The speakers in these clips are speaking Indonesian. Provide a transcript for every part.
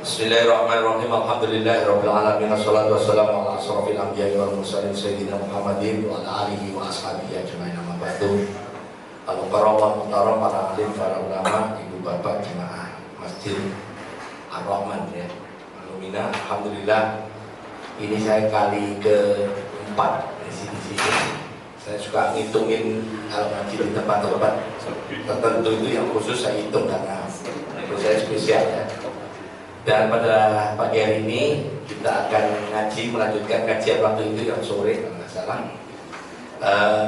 Bismillahirrahmanirrahim. Alhamdulillahirabbil alamin. Wassalatu wassalamu ala asrofil anbiya'i wal mursalin sayyidina Muhammadin wa ala alihi wa ashabihi ajmain. Amma ba'du. Al-mukarram para alim, para ulama, ibu bapak jemaah Masjid Ar-Rahman ya. Alumina, alhamdulillah. Ini saya kali ke-4 di sini. Saya suka ngitungin kalau ngaji di tempat-tempat tertentu itu yang khusus saya hitung karena itu saya spesial ya. Dan pada pagi hari ini kita akan melanjutkan kajian waktu itu yang sore kalau nggak salah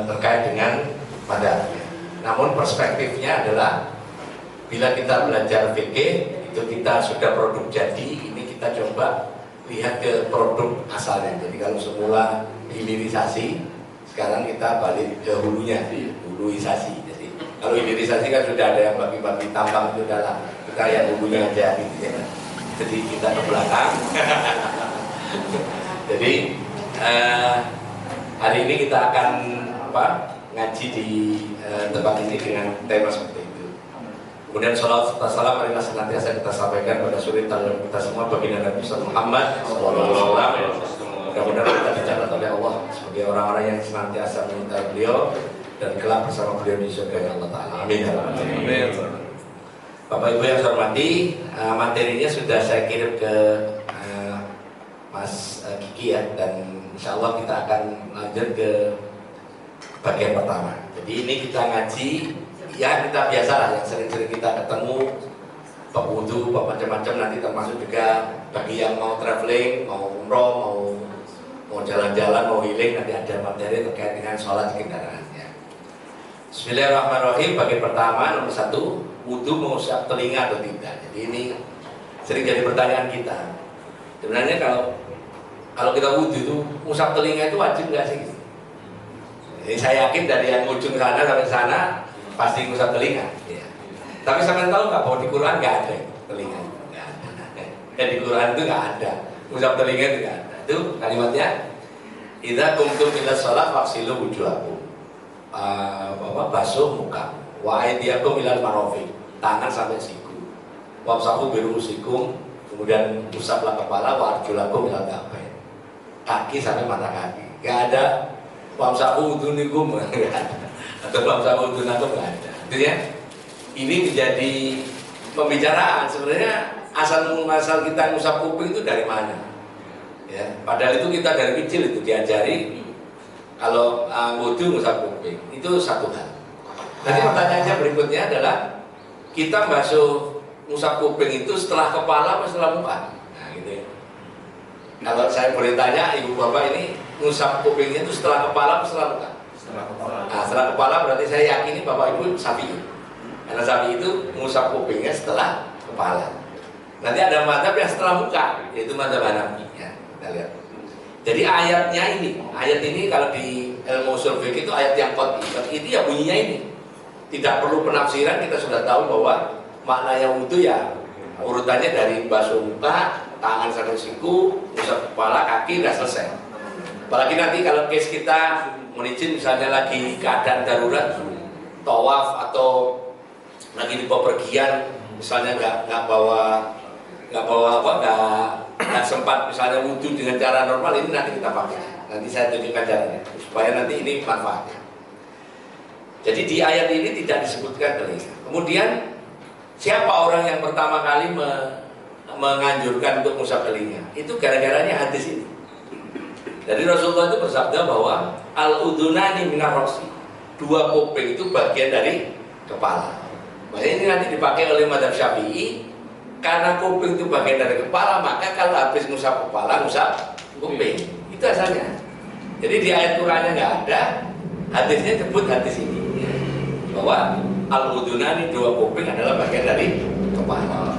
terkait dengan madhab. Namun perspektifnya adalah bila kita belajar fikih itu kita sudah produk jadi, ini kita coba lihat ke produk asalnya. Jadi kalau semula hilirisasi, sekarang kita balik ke hulunya, huluisasi. Jadi kalau hilirisasi kan sudah ada yang bagi-bagi tambang itu adalah kita yang hulunya aja gitu ya. Jadi kita ke belakang. Jadi hari ini kita akan ngaji di tempat ini dengan tema seperti itu. Kemudian salawat serta salam marilah senantiasa kita sampaikan pada suri kita semua baginda Nabi Muhammad SAW. Mudah-mudahan kita dicatat oleh Allah sebagai orang-orang yang senantiasa menyintai beliau dan kelak bersama beliau di surga Allah Taala. Amin. Amin. Bapak Ibu yang saya hormati, materinya sudah saya kirim ke Mas Kiki ya, dan insya Allah kita akan lanjut ke bagian pertama. Jadi ini kita ngaji, ya kita biasalah yang sering-sering kita ketemu, bab wudu, bab macam-macam, nanti termasuk juga bagi yang mau traveling, mau umroh, mau jalan-jalan, mau healing, nanti ada materi terkait dengan sholat kendaraannya. Bismillahirrahmanirrahim. Bagian pertama nomor 1, wudu mengusap telinga atau tidak. Jadi ini sering jadi pertanyaan kita. Sebenarnya kalau kita wudu itu mengusap telinga itu wajib nggak sih? Jadi saya yakin dari yang ujung sana sampai sana pasti mengusap telinga. Ya. Tapi sampai tahu nggak bahwa di Quran nggak ada telinga? Nggak ada. Dan di Quran itu nggak ada mengusap telinga, itu nggak ada. Itu kalimatnya idza qumtum ila shalah faghsilu wujuhakum. Basuh muka. Wa aydiyakum ilal marafiq, tangan sampai siku. Wamsahu birusikum, kemudian usaplah kepala, wa arjulakum ilal ka'bayn, kaki sampai mata kaki. Enggak ada wamsahu udunikum, enggak ada. Atau wamsahu udunakum, enggak ada. Artinya ini menjadi pembicaraan sebenarnya asal kita ngusap kuping itu dari mana? Ya, padahal itu kita dari kecil itu diajari kalau wudu ngusap kuping itu satu hal. Nanti pertanyaannya berikutnya adalah kita basuh ngusap kuping itu setelah kepala atau setelah muka? Nah gitu ya. Kalau saya boleh tanya ibu bapak ini ngusap kupingnya itu setelah kepala atau setelah muka? Setelah kepala. Nah setelah kepala berarti saya yakini bapak ibu Syafi'i. Karena Syafi'i itu ngusap kupingnya setelah kepala. Nanti ada mazhab yang setelah muka, yaitu mazhab Hanafi ya. Kita lihat. Jadi ayat ini kalau di ilmu ushul fikih itu ayat yang qat'i. Itu ya bunyinya ini. Tidak perlu penafsiran, kita sudah tahu bahwa maknanya wudu ya urutannya dari basuh muka, tangan sampai siku, usap kepala, kaki, udah selesai. Apalagi nanti kalau case kita menicin misalnya lagi keadaan darurat, tawaf atau lagi di bepergian, misalnya nggak sempat misalnya wudu dengan cara normal, ini nanti kita pakai. Nanti saya tunjukkan caranya supaya nanti ini manfaatnya. Jadi di ayat ini tidak disebutkan telinga. Kemudian siapa orang yang pertama kali menganjurkan untuk mengusap telinga? Itu gara-garanya hadis ini. Jadi Rasulullah itu bersabda bahwa al-udunani minar ra'si, dua kuping itu bagian dari kepala. Makanya ini nanti dipakai oleh mazhab Syafi'i. Karena kuping itu bagian dari kepala, maka kalau habis ngusap kepala, ngusap kuping. Itu asalnya. Jadi di ayat Qurannya nggak ada, hadisnya sebut hadis ini bahwa al-udunani, dua kuping adalah bagian dari kepala.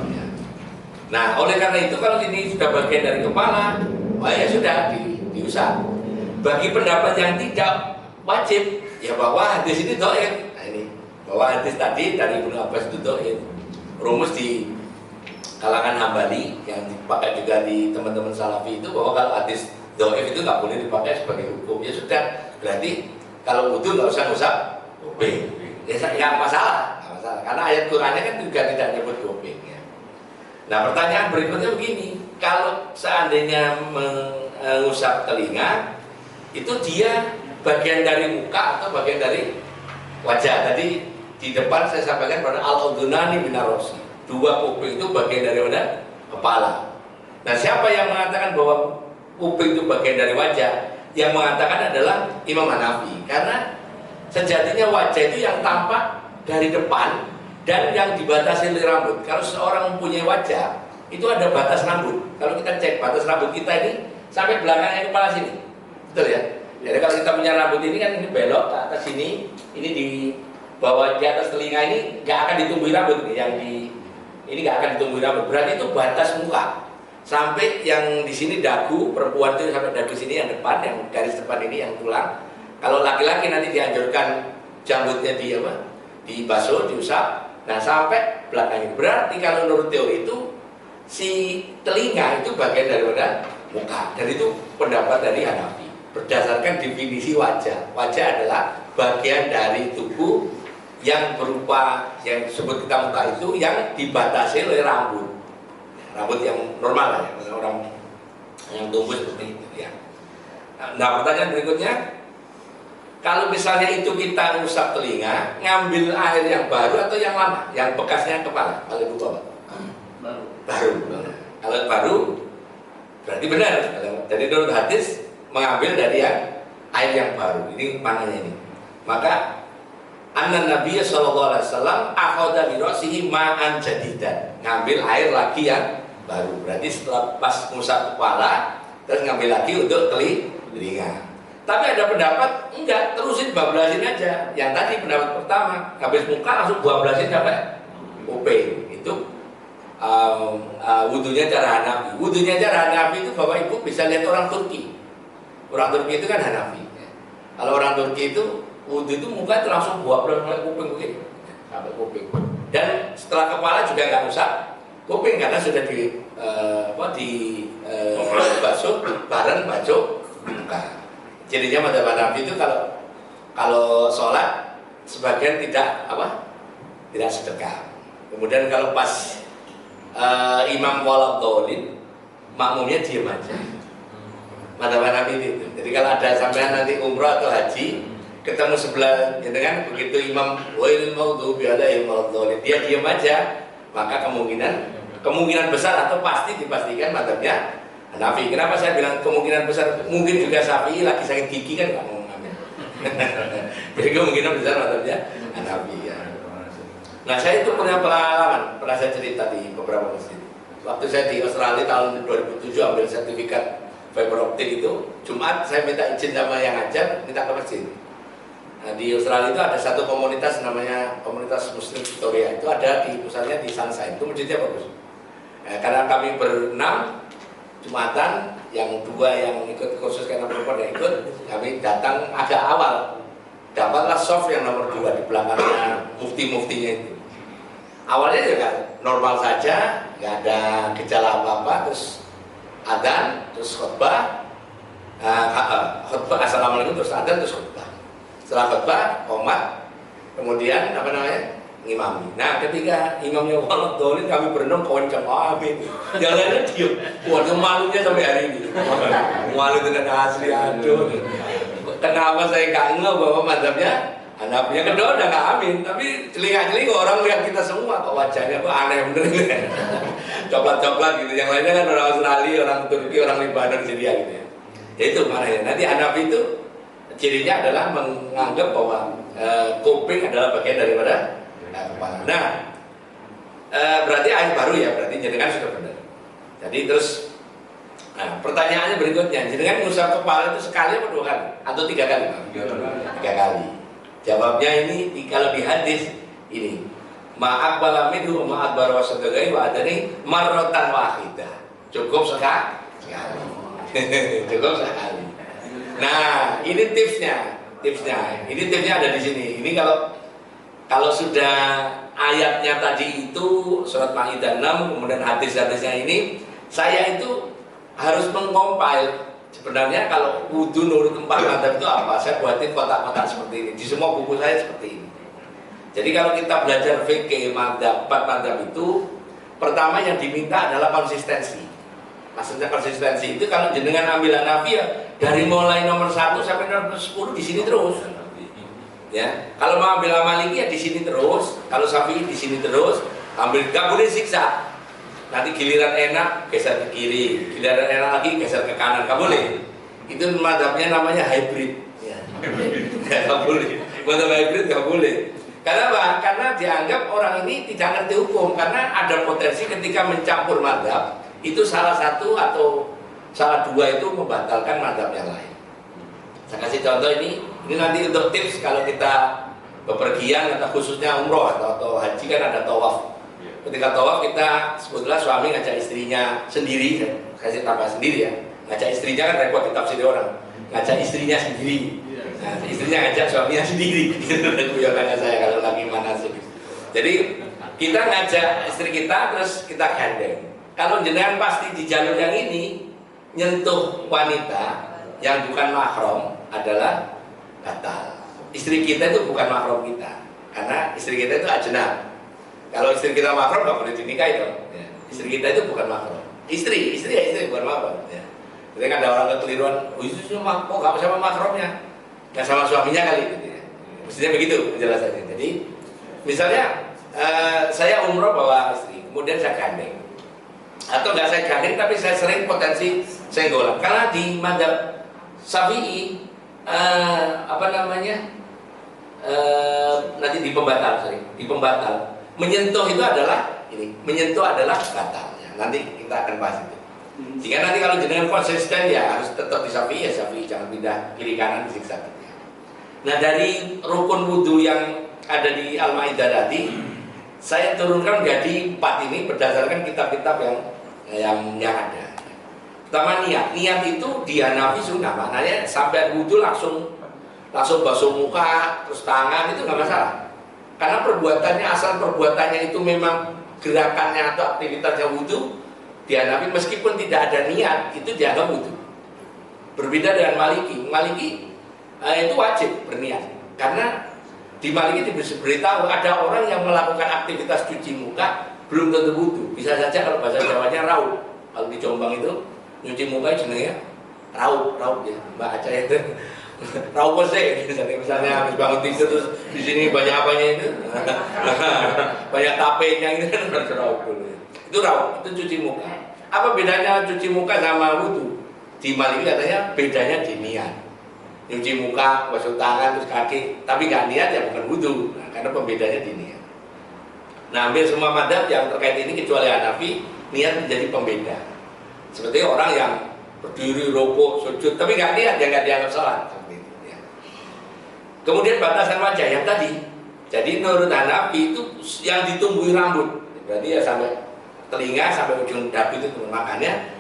Nah, oleh karena itu kalau ini sudah bagian dari kepala, ya sudah diusap. Bagi pendapat yang tidak wajib, ya bahwa hadis ini dhaif. Nah ini, bahwa hadis tadi dari Ibnu Abbas itu dhaif. Rumus di kalangan Hambali yang dipakai juga di teman-teman Salafi itu bahwa kalau hadis dhaif itu nggak boleh dipakai sebagai hukum. Ya sudah, berarti kalau wudu nggak usah ngusap kuping. Ya nggak masalah, karena ayat Qurannya kan juga tidak menyebut kuping. Ya. Nah pertanyaan berikutnya begini, kalau seandainya mengusap telinga, itu dia bagian dari muka atau bagian dari wajah? Tadi di depan saya sampaikan pada al-udhunani minarosi, dua kuping itu bagian dari kepala. Nah siapa yang mengatakan bahwa kuping itu bagian dari wajah? Yang mengatakan adalah Imam Hanafi, karena sejatinya wajah itu yang tampak dari depan dan yang dibatasi oleh rambut. Kalau seorang mempunyai wajah, itu ada batas rambut. Kalau kita cek batas rambut kita ini sampai belakangnya kepala sini, betul ya? Jadi kalau kita punya rambut ini kan ini belok ke atas sini, ini di bawah di atas telinga ini nggak akan ditumbuhi rambut, yang di ini nggak akan ditumbuhi rambut. Berarti itu batas muka. Sampai yang di sini dagu, perempuan itu sampai dagu sini yang depan, yang garis depan ini yang tulang. Kalau laki-laki nanti dianjurkan janggutnya dibasuh, diusap. Nah sampai belakang. Berarti kalau menurut teori itu si telinga itu bagian daripada muka. Dan itu pendapat dari Hanafi berdasarkan definisi wajah. Wajah adalah bagian dari tubuh yang berupa yang disebut kita muka itu yang dibatasi oleh rambut. Rambut yang normal lah ya, orang yang tumbuh seperti itu ya. Nah pertanyaan berikutnya, kalau misalnya itu kita usap telinga, ngambil air yang baru atau yang lama, yang bekasnya kepala, kalau ibu bapak? Baru. Kalau baru berarti benar. Jadi menurut hadis mengambil dari air yang baru. Ini maknanya ini. Maka anna Nabi sallallahu alaihi wasallam akhadha bi ra'sihi ma'an jadidan. Ngambil air lagi yang baru. Berarti setelah pas ngusap kepala terus ngambil lagi untuk telinga. Tapi ada pendapat enggak, terusin bablasin aja. Yang tadi pendapat pertama, habis muka langsung bablasin sampai kuping. Itu wudunya cara Hanafi. Wudunya cara Hanafi itu Bapak Ibu bisa lihat orang Turki. Orang Turki itu kan Hanafi. Kalau orang Turki itu wudu itu muka itu langsung bablas sampai kuping begini. Sampai kuping. Dan setelah kepala juga nggak usah kuping karena sudah basuh bareng baju muka. Jadinya madzhab Hanafi itu kalau sholat sebagian tidak sedekah. Kemudian kalau pas imam walat dolin, makmumnya diam aja. Madzhab Hanafi itu. Jadi kalau ada sampean nanti umroh atau haji, ketemu sebelah, gitu kan, begitu imam wail maghdubi alaihim waladhdallin, dia diam aja, maka kemungkinan besar atau pasti dipastikan madzhabnya Hanafi. Kenapa saya bilang kemungkinan besar? Mungkin juga Syafi'i lagi sakit gigi kan nggak mau ngambil. Jadi kemungkinan besar madzhabnya Hanafi ya. Nah saya itu punya pengalaman, pernah saya cerita di beberapa masjid. Waktu saya di Australia tahun 2007 ambil sertifikat fiber optik itu, Jumat saya minta izin sama yang ngajar, minta ke masjid. Nah, di Australia itu ada satu komunitas namanya komunitas Muslim Victoria, itu ada di pusatnya di Sunshine, itu masjidnya bagus. Nah, karena kami berenam Jumatan, yang dua yang ikut kursus karena perempuan yang ikut, kami datang agak awal, dapatlah soft yang nomor 2 di belakangnya mufti-muftinya itu. Awalnya juga normal saja, nggak ada gejala apa-apa, terus adzan, terus khutbah, assalamualaikum, terus adzan, terus khutbah. Setelah khutbah, qomat, kemudian ngimami. Nah, ketika imamnya walat dolin, kami berenang kencang, amin. Yang lainnya diam. Waduh, malunya sampai hari ini. Malu dengan asli, aduh. Kenapa saya nggak ngeh bahwa madzhabnya Hanafi? Yang kedua udah nggak amin, tapi celinga-celinga orang lihat kita semua, kok wajahnya kok aneh bener. Coklat-coklat gitu. Yang lainnya kan orang Australia, orang Turki, orang Lebanon, Syria gitu ya. Ya itu maknanya. Nanti Hanafi itu cirinya adalah menganggap bahwa kuping adalah bagian daripada kepala. Nah, berarti air baru ya, berarti jenengan sudah benar. Jadi terus, pertanyaannya berikutnya, jenengan ngusap kepala itu sekali atau 2 kali? Atau 3 kali? 3 kali. Jawabnya ini, kalau di hadis ini, ma'akbala minhu ma'adbar wa sadaqai wa adani marrotan wahidah. Cukup sekali. Cukup sekali. Nah, ini tipsnya. Ini tipsnya ada di sini. Ini kalau sudah ayatnya tadi itu surat Maidah 6, kemudian hadis-hadisnya ini, saya itu harus mengcompile. Sebenarnya kalau wudu nurut 4 madzhab itu apa? Saya buatin kotak-kotak seperti ini. Di semua buku saya seperti ini. Jadi kalau kita belajar fikih madzhab 4 madzhab itu, Pertama yang diminta adalah konsistensi. Maksudnya konsistensi itu kalau jenengan ambil Hanafi ya dari mulai nomor 1 sampai nomor 10 di sini terus. Ya, kalau mau ambil Maliki ya di sini terus. Kalau Syafi'i di sini terus. Ambil, gak boleh siksa. Nanti giliran enak geser ke kiri, giliran enak lagi geser ke kanan, gak boleh. Itu mazhabnya namanya hybrid. Ya. Gak boleh. Mazhab hybrid gak boleh. Karena apa? Karena dianggap orang ini tidak ngerti hukum. Karena ada potensi ketika mencampur mazhab itu salah satu atau salah dua itu membatalkan mazhab yang lain. Saya kasih contoh ini nanti untuk tips kalau kita bepergian atau khususnya umroh atau haji kan ada tawaf. Ketika tawaf kita sebetulnya suami ngajak istrinya sendiri, kasih tambah sendiri ya. Ngajak istrinya kan repot ditafsiri orang. Ngajak istrinya sendiri. Nah, istrinya ngajak suaminya sendiri. Itu guyokannya saya kalau lagi manasik. Jadi kita ngajak istri kita terus kita gandeng. Kalau jenengan pasti di jalur yang ini nyentuh wanita yang bukan mahram adalah batal. Istri kita itu bukan mahram kita, karena istri kita itu ajnab. Kalau istri kita mahram nggak boleh dinikahi dong. Ya. Istri kita itu bukan mahram. Istri bukan mahram. Ya. Jadi kan ada orang kekeliruan, oh itu cuma kok nggak sama mahramnya, nggak sama suaminya kali. Gitu, ya. Mestinya begitu penjelasannya. Jadi misalnya saya umroh bawa istri, kemudian saya gandeng. Atau nggak saya gandeng tapi saya sering potensi senggolan karena di mazhab Syafi'i nanti di pembatal menyentuh itu adalah batal ya. Nanti kita akan bahas itu. Jika nanti kalau jenengan konsisten ya harus tetap di Syafi'i ya Syafi'i, jangan pindah kiri kanan disiksa gitu ya. Nah dari rukun wudhu yang ada di Al-Maidah tadi saya turunkan menjadi 4 ini berdasarkan kitab-kitab yang ada. Pertama niat itu di Hanafi sunnah, maknanya sampai wudhu langsung basuh muka terus tangan itu nggak masalah. Karena perbuatannya asal perbuatannya itu memang gerakannya atau aktivitasnya wudhu di Hanafi meskipun tidak ada niat itu dianggap wudhu. Berbeda dengan Maliki itu wajib berniat karena di Maliki diberitahu ada orang yang melakukan aktivitas cuci muka belum tentu wudhu. Bisa saja kalau bahasa Jawanya raub. Kalau di Jombang itu nyuci muka jenenge raub ya. Mbak Aceh itu raub sih. Misalnya habis bangun tidur terus di sini banyak apanya itu. Banyak tapenya itu kan harus raub dulu. Itu raub, itu cuci muka. Apa bedanya cuci muka sama wudhu? Di Maliki katanya bedanya di niat. Nyuci muka, basuh tangan, terus kaki, tapi nggak niat ya bukan wudhu. Nah, karena pembedanya di niat. Nah, hampir semua mazhab yang terkait ini kecuali Hanafi, niat menjadi pembeda. Seperti orang yang berdiri, rukuk, sujud, tapi nggak niat, ya nggak dianggap salat. Ya. Kemudian batasan wajah yang tadi. Jadi menurut Hanafi itu yang ditumbuhi rambut, berarti ya sampai telinga sampai ujung dagu itu, makanya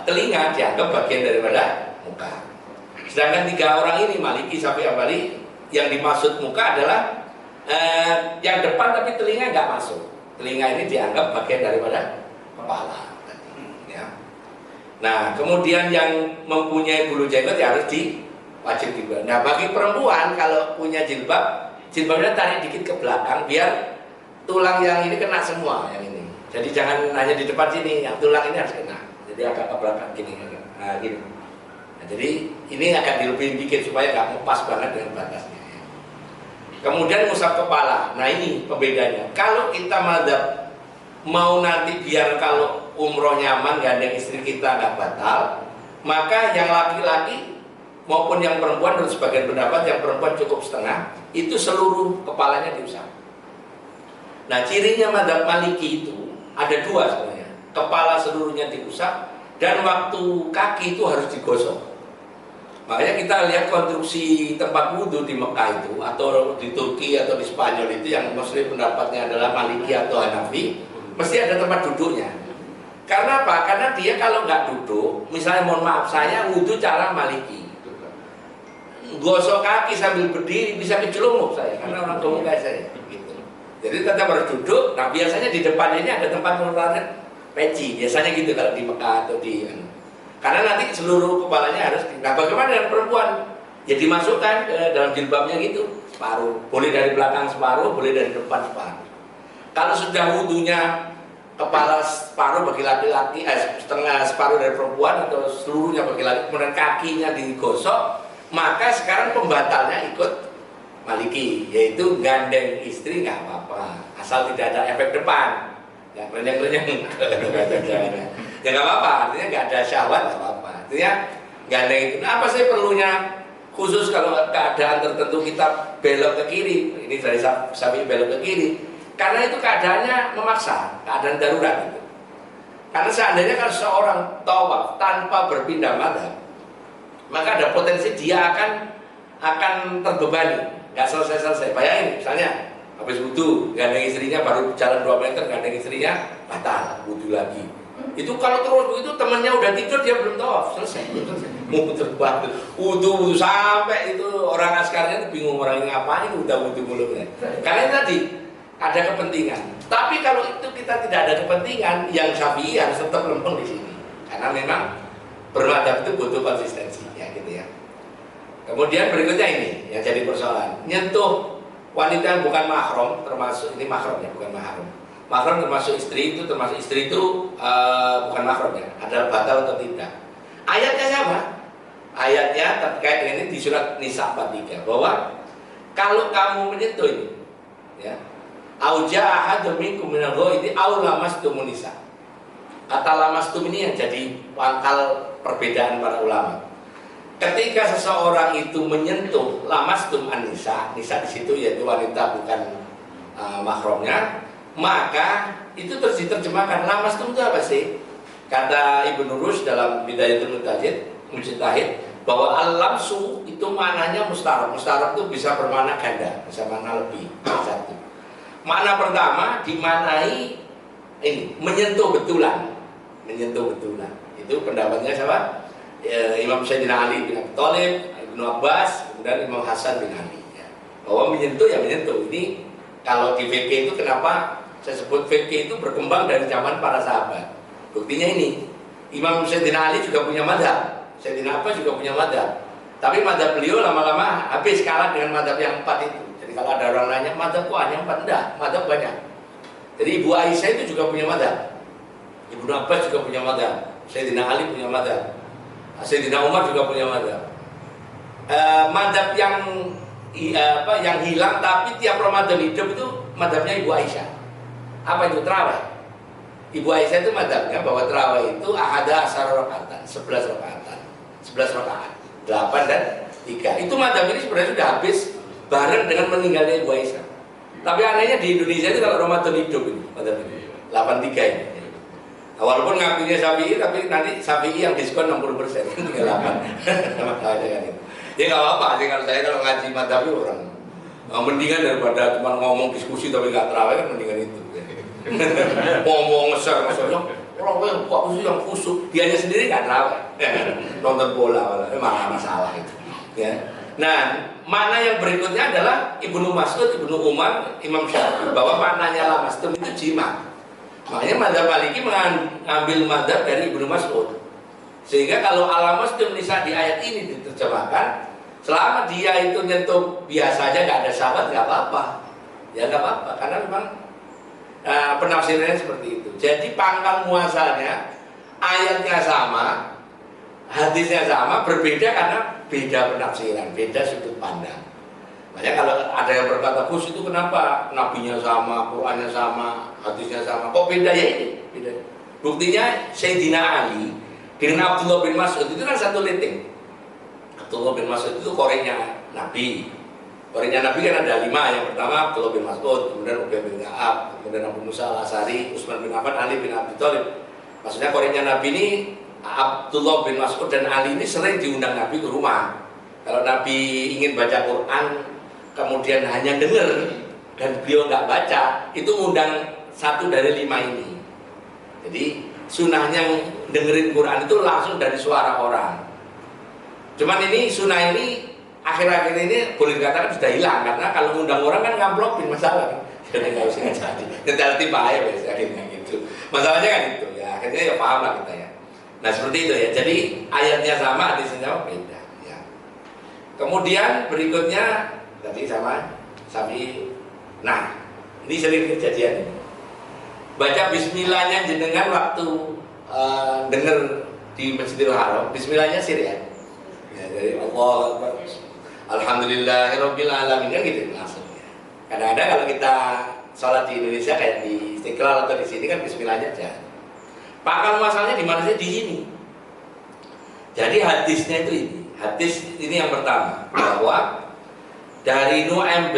telinga dianggap bagian daripada muka. Sedangkan 3 orang ini Maliki, Syafi'i, Hambali yang dimaksud muka adalah yang depan tapi telinga nggak masuk. Telinga ini dianggap bagian daripada kepala. Ya. Nah, kemudian yang mempunyai bulu jenggot ya harus wajib dibuat. Nah, bagi perempuan kalau punya jilbabnya tarik dikit ke belakang biar tulang yang ini kena semua yang ini. Jadi jangan hanya di depan sini, yang tulang ini harus kena. Jadi agak ke belakang gini. Nah, gini. Nah, jadi ini akan dilebihin dikit supaya nggak pas banget dengan batasnya. Kemudian ngusap kepala. Nah ini pembedanya. Kalau kita mazhab mau nanti biar kalau umroh nyaman gandeng istri kita nggak batal, maka yang laki-laki maupun yang perempuan, menurut sebagian pendapat yang perempuan cukup setengah, itu seluruh kepalanya diusap. Nah cirinya mazhab Maliki itu ada 2 sebenarnya. Kepala seluruhnya diusap dan waktu kaki itu harus digosok. Makanya kita lihat konstruksi tempat wudhu di Mekah itu atau di Turki atau di Spanyol itu yang muslim pendapatnya adalah Maliki atau Hanafi, mesti ada tempat duduknya. Karena apa? Karena dia kalau nggak duduk, misalnya mohon maaf saya wudhu cara Maliki, gosok kaki sambil berdiri bisa kecelunguk saya karena orang gemuk kayak saya. Gitu. Jadi tetap harus duduk. Nah biasanya di depan ini ada tempat menularkan peci. Biasanya gitu kalau di Mekah atau di karena nanti seluruh kepalanya harus. Nah bagaimana dengan perempuan? Ya dimasukkan ke dalam jilbabnya gitu, separuh. Boleh dari belakang separuh, boleh dari depan separuh. Kalau sudah wudhunya kepala separuh bagi laki-laki, setengah separuh dari perempuan atau seluruhnya bagi laki, kemudian kakinya digosok, maka sekarang pembatalnya ikut Maliki, yaitu gandeng istri nggak apa-apa, asal tidak ada efek depan, nggak renyang-renyang, ya nggak apa-apa, artinya nggak ada syahwat nggak apa-apa, artinya gandeng itu. Nah, apa sih perlunya khusus kalau keadaan tertentu kita belok ke kiri, ini dari Syafi'i belok ke kiri. Karena itu keadaannya memaksa, keadaan darurat itu. Karena seandainya kalau seorang tawaf tanpa berpindah madzhab, maka ada potensi dia akan terbebani, nggak selesai-selesai. Bayangin, misalnya habis wudhu, gandeng istrinya baru jalan 2 meter, gandeng istrinya batal, wudhu lagi. Itu kalau terus begitu temennya udah tidur dia belum tawaf, selesai. Muter balik, wudhu sampai itu orang askarnya itu bingung orang ini ngapain udah wudhu mulu. Karena tadi ada kepentingan. Tapi kalau itu kita tidak ada kepentingan, yang Syafi'i harus tetap lempeng di sini. Karena memang bermadzhab itu butuh konsistensi, ya gitu ya. Kemudian berikutnya ini yang jadi persoalan, nyentuh wanita yang bukan mahram, termasuk ini mahram ya, bukan mahram. Mahram termasuk istri itu bukan mahram ya, ada batal atau tidak. Ayatnya sama. Ayatnya terkait dengan ini di surat Nisa 43 bahwa kalau kamu menyentuh ini, ya, auja ahadum minkum minal ghaidi aw lamastum nisa. Kata lamastum ini yang jadi pangkal perbedaan para ulama. Ketika seseorang itu menyentuh lamastum an-nisa, nisa di situ yaitu wanita bukan mahramnya, maka itu terus diterjemahkan lamastum itu apa sih? Kata Ibnu Rushd dalam Bidayatul Mujtahid bahwa al-lamsu itu maknanya mustarab. Mustarab itu bisa bermakna ganda, bisa makna lebih satu. Makna pertama dimaknai ini menyentuh betulan, menyentuh betulan. Itu pendapatnya siapa? Imam Sayyidina Ali bin Abi Thalib, Ibnu Abbas, kemudian Imam Hasan bin Ali. Ya. Bahwa menyentuh ya menyentuh. Ini kalau di fikih itu kenapa saya sebut fikih itu berkembang dari zaman para sahabat. Buktinya ini, Imam Sayyidina Ali juga punya madzhab, Sayyidina Abbas juga punya madzhab. Tapi madzhab beliau lama-lama habis kalah dengan madzhab yang 4 itu. Jadi kalau ada orang nanya madzhabku hanya 4, enggak, madzhab banyak. Jadi Ibu Aisyah itu juga punya madzhab, Ibnu Abbas juga punya madzhab, Sayyidina Ali punya madzhab, Sayyidina Umar juga punya madzhab. Madzhab yang hilang tapi tiap Ramadan hidup itu madzhabnya Ibu Aisyah. Apa itu? Tarawih. Ibu Aisyah itu madzhabnya bahwa tarawih itu ada 11 rakaat, 8 dan 3. Itu madzhab ini sebenarnya sudah habis bareng dengan meninggalnya Ibu Aisyah. Tapi anehnya di Indonesia itu kalau Ramadan hidup ini madzhab ini 83 ini. Walaupun ngakunya Syafi'i, tapi nanti Syafi'i yang diskon 60%, tinggal 8. Masalahnya kan itu. Ya nggak apa-apa sih kalau saya kalau ngaji madzhab itu orang mendingan daripada cuma ngomong diskusi tapi nggak terawih kan mendingan itu. Ngomong ngeser orang yang khusus yang khusus dianya sendiri nggak terawih, nonton bola malah masalah itu. Ya. Nah, makna yang berikutnya adalah Ibnu Mas'ud, Ibnu Umar, Imam Syafi'i bahwa maknanya lamastum itu jima. Makanya madzhab Maliki mengambil madzhab dari Ibnu Mas'ud. Sehingga kalau alamastum nisa di ayat ini diterjemahkan, selama dia itu nyentuh biasa aja nggak ada syahwat nggak apa-apa. Ya nggak apa-apa karena memang penafsirannya seperti itu. Jadi pangkal muasalnya ayatnya sama, hadisnya sama, berbeda karena beda penafsiran, beda sudut pandang. Makanya kalau ada yang berkata khusus itu kenapa nabinya sama, Qurannya sama, hadisnya sama, kok beda ya ini? Beda. Buktinya Sayyidina Ali dengan Abdullah bin Mas'ud itu kan satu liting. Abdullah bin Mas'ud itu koreknya Nabi. Koreknya Nabi kan ada 5. Yang pertama Abdullah bin Mas'ud, kemudian Ubay bin Ka'ab, kemudian Abu Musa al-Asy'ari, Utsman bin Affan, Ali bin Abi Thalib. Maksudnya koreknya Nabi ini Abdullah bin Mas'ud dan Ali ini sering diundang Nabi ke rumah. Kalau Nabi ingin baca Quran, kemudian hanya dengar dan beliau nggak baca, itu ngundang 1 dari 5 ini. Jadi sunahnya dengerin Quran itu langsung dari suara orang. Cuman ini sunah ini akhir-akhir ini boleh dikatakan sudah hilang karena kalau ngundang orang kan ngamplokin masalah. Jadi nggak usah jadi. Tinggal tiba aja biasanya gitu. Masalahnya kan itu ya. Akhirnya ya paham lah kita ya. Nah seperti itu ya. Jadi ayatnya sama, hadisnya sama, beda. Ya. Kemudian berikutnya tadi sama Syafi'i. Nah ini sering kejadian ini. baca bismillahnya jenengan waktu dengar di Masjidil Haram, bismillahnya sir ya. Ya dari Allah Akbar. Alhamdulillahirabbil alamin kan gitu langsung. Kadang-kadang kalau kita sholat di Indonesia kayak di Istiqlal atau di sini kan bismillahnya jangan. Pangkal masalahnya di mana sih? Di sini. Jadi hadisnya itu ini. Hadis ini yang pertama bahwa dari Nu'aim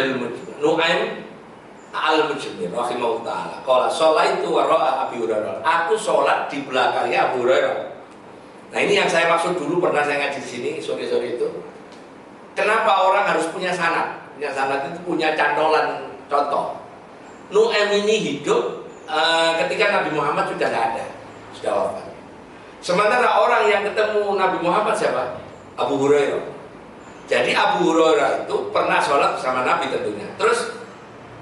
al-Mujmir rahimahullah ta'ala qala sholaitu wara'a Abi Hurairah. Aku sholat di belakangnya Abu Hurairah. Nah ini yang saya maksud dulu pernah saya ngaji di sini sore-sore itu. Kenapa orang harus punya sanad? Punya sanad itu punya cantolan contoh. Nu'aim ini hidup ketika Nabi Muhammad sudah tidak ada, sudah wafat. Sementara orang yang ketemu Nabi Muhammad siapa? Abu Hurairah. Jadi Abu Hurairah itu pernah sholat bersama Nabi tentunya. Terus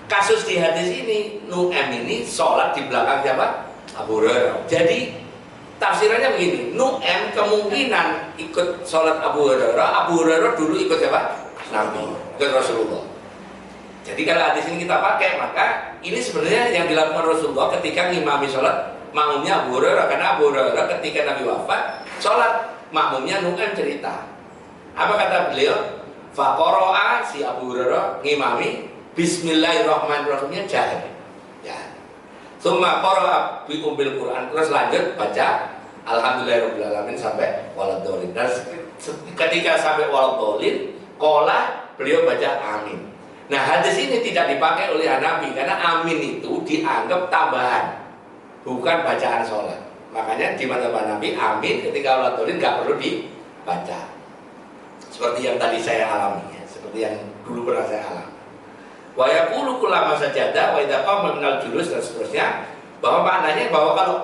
kasus di hadis ini, Nu'aim ini sholat di belakang siapa? Abu Hurairah. Jadi tafsirannya begini, Nu'aim kemungkinan ikut sholat Abu Hurairah. Abu Hurairah dulu ikut siapa? Nabi, ikut Rasulullah. Jadi kalau hadis ini kita pakai, maka ini sebenarnya yang dilakukan Rasulullah ketika ngimami sholat makmumnya Abu Hurairah. Karena Abu Hurairah ketika Nabi wafat, sholat makmumnya Nu'aim cerita. Apa kata beliau? Faqara'a si Abu Hurairah ngimami Bismillahirrahmanirrahimnya jahar. Ya. Summa qara'a bi umbil Quran, terus lanjut baca Alhamdulillahirabbil alamin sampai waladhdallin. Dan ketika sampai waladhdallin, qala beliau baca amin. Nah, hadis ini tidak dipakai oleh Hanafi karena amin itu dianggap tambahan, bukan bacaan sholat. Makanya di madzhab Hanafi amin ketika waladhdallin nggak perlu dibaca. Seperti yang tadi saya alami ya, seperti yang dulu pernah saya alami. Wa yaqulu kullama sajada wa idza qama minal julus dan seterusnya, bahwa maknanya bahwa kalau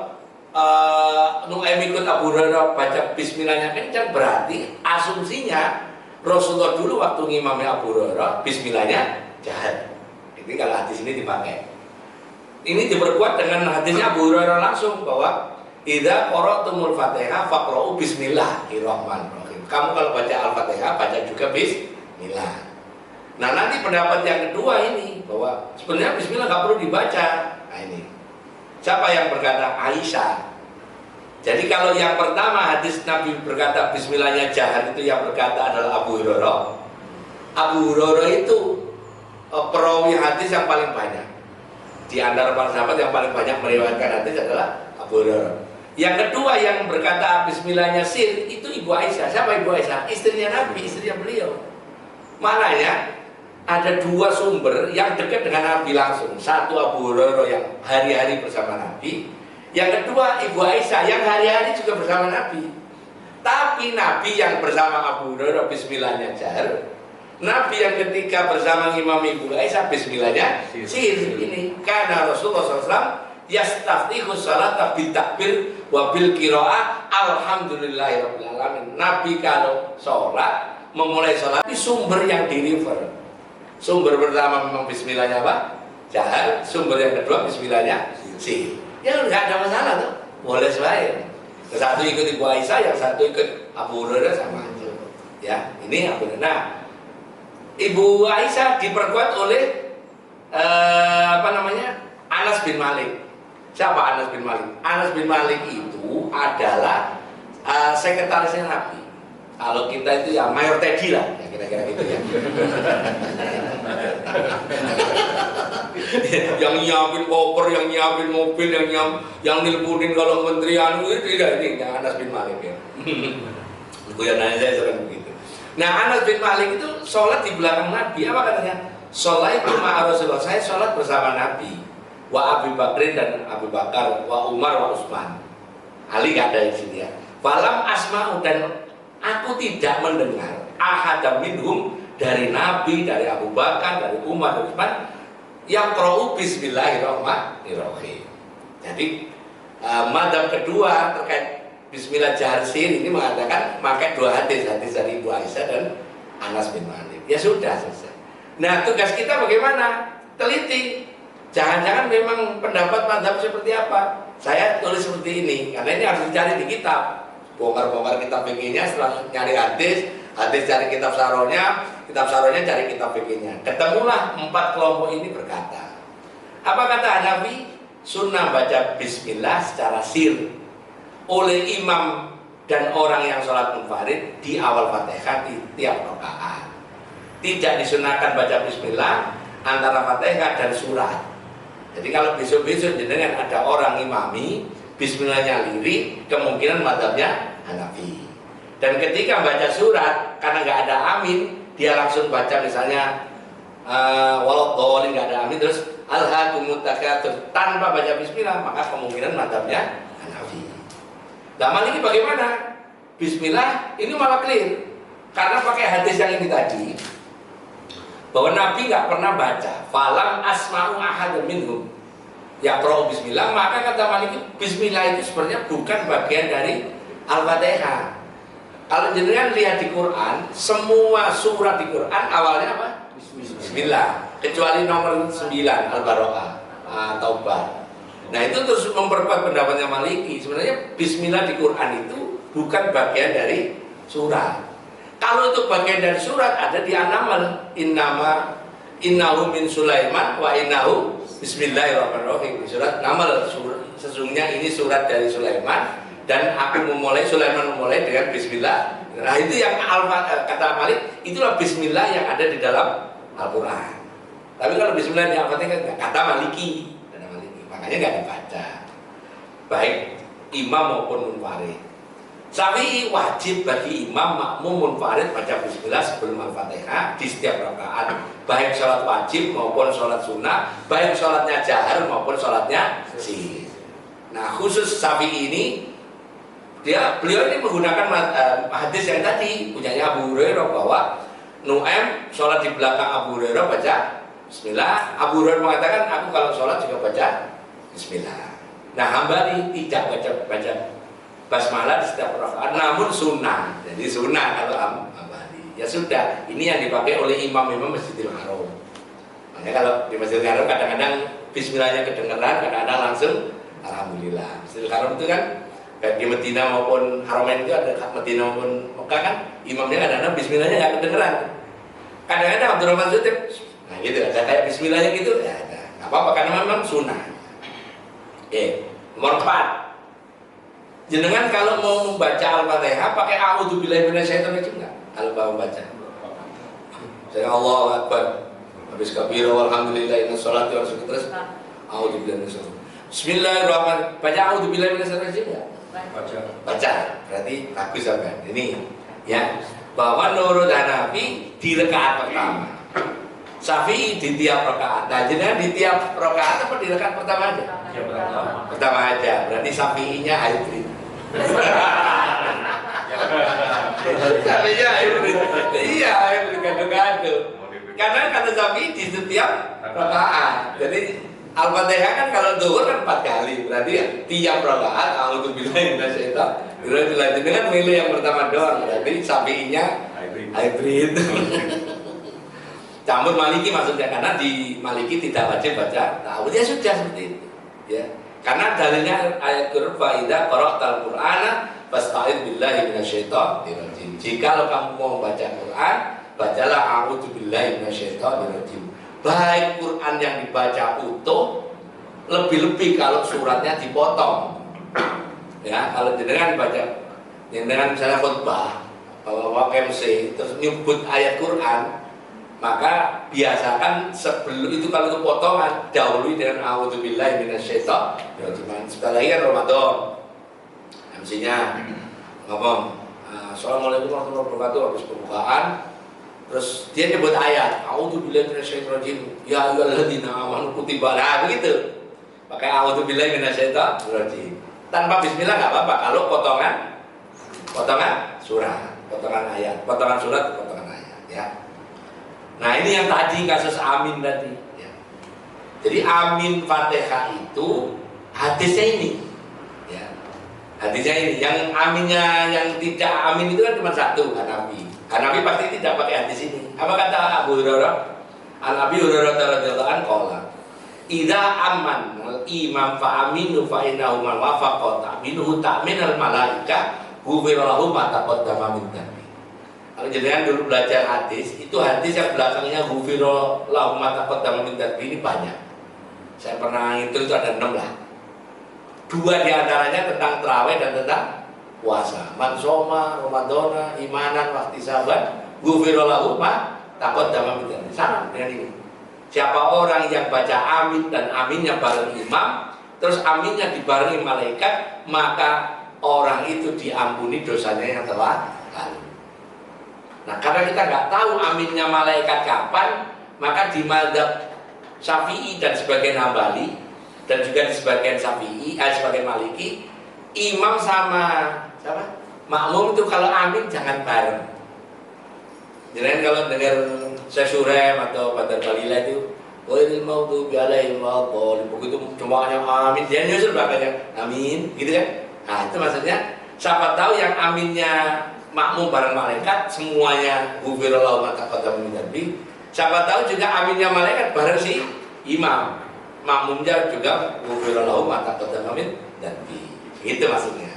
Nu'aim ikut Abu Hurairah baca bismillahnya kencang, berarti asumsinya Rasulullah dulu waktu ngimami Abu Hurairah bismillahnya jahat. Ini kalau hadis ini dipakai. Ini diperkuat dengan hadisnya Abu Hurairah langsung bahwa idza qara'tumul Fatihah faqra'u bismillahirrahmanirrahim. Kamu kalau baca Al-Fatihah baca juga bismillah. Nah nanti pendapat yang kedua ini bahwa sebenarnya bismillah nggak perlu dibaca. Nah ini siapa yang berkata? Aisyah. Jadi kalau yang pertama hadis Nabi berkata bismillahnya jahar itu yang berkata adalah Abu Hurairah. Abu Hurairah itu perawi hadis yang paling banyak. Di antara para sahabat yang paling banyak meriwayatkan hadis adalah Abu Hurairah. Yang kedua yang berkata bismillahnya sir itu Ibu Aisyah. Siapa Ibu Aisyah? Istrinya Nabi, istrinya beliau. Maknanya ada dua sumber yang dekat dengan Nabi langsung. Satu Abu Hurairah yang hari-hari bersama Nabi. Yang kedua Ibu Aisyah yang hari-hari juga bersama Nabi. Tapi Nabi yang bersama Abu Hurairah bismillahnya jahar. Nabi yang ketika bersama Imam Ibu Aisyah bismillahnya sir. Ini karena Rasulullah SAW yastaftihu salata bil takbir wa bil qiraah alhamdulillahirabbil alamin. Nabi kalau sholat memulai sholat di sumber yang di refer. Sumber pertama memang bismillahnya apa? Jahar. Sumber yang kedua bismillahnya sir. Ya enggak ada masalah tuh. Boleh sesuai. Satu ikut Ibu Aisyah, yang satu ikut Abu Hurairah sama aja. Ya, ini Abu Hurairah. Nah, Ibu Aisyah diperkuat oleh Anas bin Malik. Siapa Anas bin Malik? Anas bin Malik itu adalah sekretarisnya Nabi. Kalau kita itu ya Mayor Teddy lah, ya kira-kira gitu ya. Yang nyiapin koper, yang nyiapin mobil, yang nilpunin kalau menteri anu itu tidak, ini yang Anas bin Malik ya. Itu yang nanya saya sering begitu. Nah Anas bin Malik itu sholat di belakang Nabi. Apa katanya? Sholat itu ma'a Rasulullah. Saya sholat bersama Nabi. Wa Abu Bakrin dan Abu Bakar, wa Umar wa Utsman. Ali gak ada di sini ya. Falam asma'u, dan aku tidak mendengar ahadam minhum, dari Nabi, dari Abu Bakar, dari Umar dan Utsman, yang qra'u bismillahirrahmanirrahim. Jadi madhab kedua terkait bismillah jahar sir ini mengatakan pakai dua hadis dari Ibu Aisyah dan Anas bin Malik. Ya sudah selesai. Nah tugas kita bagaimana? Teliti. Jangan-jangan memang pendapat madhab seperti apa? Saya tulis seperti ini karena ini harus dicari di kitab. Bongkar-bongkar kitab fikihnya, setelah nyari hadis cari kitab saronya cari kitab fikihnya. Ketemulah 4 kelompok ini berkata. Apa kata Hanafi? sunnah baca bismillah secara sir oleh imam dan orang yang sholat munfarid di awal Fatihah di tiap rakaat. Tidak disunahkan baca bismillah antara Fatihah dan surat. Jadi kalau besok-besok jenengan ada orang imami bismillahnya lirik, kemungkinan madzhabnya Hanafi. Dan ketika baca surat karena nggak ada amin, dia langsung baca misalnya waladhdallin, nggak ada amin, terus alhaakumut takatsur tanpa baca bismillah, maka kemungkinan madzhabnya Hanafi. Nah, Maliki bagaimana? Bismillah ini malah clear karena pakai hadis yang ini tadi, bahwa Nabi nggak pernah baca falam asma'u ahadun minhum yaqra'u bismillah, maka kata Maliki bismillah itu sebenarnya bukan bagian dari Al-Fatihah. Kalau jenengan lihat di Quran, semua surat di Quran awalnya apa? Bismillah, kecuali nomor 9 Al-Baqarah, Taubah. Nah, itu terus memperkuat pendapatnya Maliki. Sebenarnya bismillah di Quran itu bukan bagian dari surat. Kalau itu bagian dari surat ada di An-Naml, innahu min Sulaiman wa innahu bismillahirrahmanirrahim. Di surat Naml, sesungguhnya ini surat dari Sulaiman dan aku Sulaiman memulai dengan bismillah. Nah, itu yang kata Malik, itulah bismillah yang ada di dalam Al-Quran. Tapi kalau bismillah di Al-Fatihah kata Maliki, makanya nggak dibaca. Baik imam maupun munfarid. Syafi'i wajib bagi imam, makmum, munfarid baca bismillah sebelum Al-Fatihah di setiap rakaat, baik sholat wajib maupun sholat sunnah, baik sholatnya jahar maupun sholatnya sir. Nah, khusus Syafi'i ini beliau ini menggunakan hadis yang tadi punyanya Abu Hurairah, bahwa Nu'aim sholat di belakang Abu Hurairah baca bismillah. Abu Hurairah mengatakan aku kalau sholat juga baca bismillah. Nah, Hambali tidak baca basmalah di setiap rakaat, namun sunnah. Jadi sunnah kalau Hambali. Ya sudah, ini yang dipakai oleh imam-imam Masjidil Haram. Makanya kalau di Masjidil Haram kadang-kadang bismillahnya kedengeran, kadang-kadang langsung alhamdulillah. Masjidil Haram itu kan kayak di Medina maupun Haramain itu ada Medina maupun Mekah kan, imamnya kadang-kadang bismillahnya nggak kedengeran. Kadang-kadang Abdurrahman Sutib, nah gitu, ada kayak bismillahnya gitu, ya ada. Nggak apa-apa karena memang sunnah. Nomor 4. Jenengan kalau mau membaca Al-Fatihah pakai a'udzubillahi minasyaitonirrajim enggak? Kalau mau baca. Saya Allahu Akbar. Habis kabira walhamdulillah inna sholati wa nusuki, terus a'udzubillahi minasyaitonir. Bismillahirrahmanirrahim. Baca a'udzubillahi minasyaitonirrajim enggak? Baca. Berarti bagus sampean. Ini ya, bahwa menurut Hanafi di rakaat pertama, Syafi'i di tiap rakaat. Nah, jenengan di tiap rakaat apa di rakaat pertama aja? Pertama aja. Berarti Syafi'inya hybrid. Syafi'inya hybrid. Iya, hybrid gado-gado. Karena kata Syafi'i di setiap rakaat. Jadi Al-Fatihah kan kalau zuhur kan 4 kali. Berarti ya, tiap rakaat a'udzubillahi minasyaitonir rajim. Dengan milih yang pertama doang. Berarti Syafi'inya hybrid. Campur Maliki maksudnya, karena di Maliki tidak wajib baca ta'awudz, ya sudah seperti itu ya. Karena dalilnya ayat Qur'an, fa idza qara'tal Qur'ana fasta'idz billahi minasyaitonir rajim. Jika kamu mau baca Quran, bacalah a'udzubillahi minasyaitonir rajim. Baik Quran yang dibaca utuh, lebih-lebih kalau suratnya dipotong. Ya, kalau jenengan baca, jenengan misalnya khutbah bawa MC terus nyebut ayat Quran, maka biasakan sebelum itu, kalau itu potongan, dahului dengan a'udzubillahi minasyaitonir rajim. Setelah lagi kan Ramadan, MC-nya ngomong assalamualaikum warahmatullahi wabarakatuh, habis pembukaan terus dia nyebut ayat a'udzubillahi minasyaitonir rajim, ya ayyuhalladzina amanu kutiba, nah begitu, pakai a'udzubillahi minasyaitonir rajim. Tanpa bismillah nggak apa-apa kalau potongan surah, potongan ayat, potongan surat, potongan ayat ya. Nah, ini yang tadi kasus amin tadi ya. Jadi amin Fatihah itu hadisnya ini ya. Hadisnya ini, yang aminnya, yang tidak amin itu kan cuma satu, Hanafi. Hanafi pasti tidak pakai hadis ini. Apa kata Abu Hurairah? An-Nabi Hurairah radhiyallahu anhu qala, "Idza aman al-imam fa aminu fa innahu man wafaqa ta'minuhu ta'minal malaikah ghufira lahu ma taqaddama min dhanbi." Kalau jenengan dulu belajar hadis, itu hadis yang belakangnya ghufira lahu ma taqaddama min dhanbi ini banyak. Saya pernah itu ada 6 lah. 2 diantaranya tentang terawih dan tentang puasa. Man soma Ramadana imanan wahtisaban ghufira lahu ma taqaddama min dzambi. Sama dengan ini. Siapa orang yang baca amin dan aminnya bareng imam, terus aminnya dibarengi malaikat, maka orang itu diampuni dosanya yang telah lalu. Nah, karena kita nggak tahu aminnya malaikat kapan, maka di mazhab Syafi'i dan sebagian Hambali dan juga di sebagian sebagian Maliki, imam sama siapa? Makmum itu kalau amin jangan bareng. Jadi kalau dengar Syekh Surem atau Badar Balila itu, "Wailul maghdubi alaihim waladdallin," begitu semuanya amin, dia nyusul belakangnya amin, gitu kan? Nah, itu maksudnya siapa tahu yang aminnya makmum bareng malaikat semuanya ghufira lahu ma taqaddama min dzambi. Siapa tahu juga aminnya malaikat bareng si imam, makmumnya juga ghufira lahu ma taqaddama min dzambi. Itu maksudnya.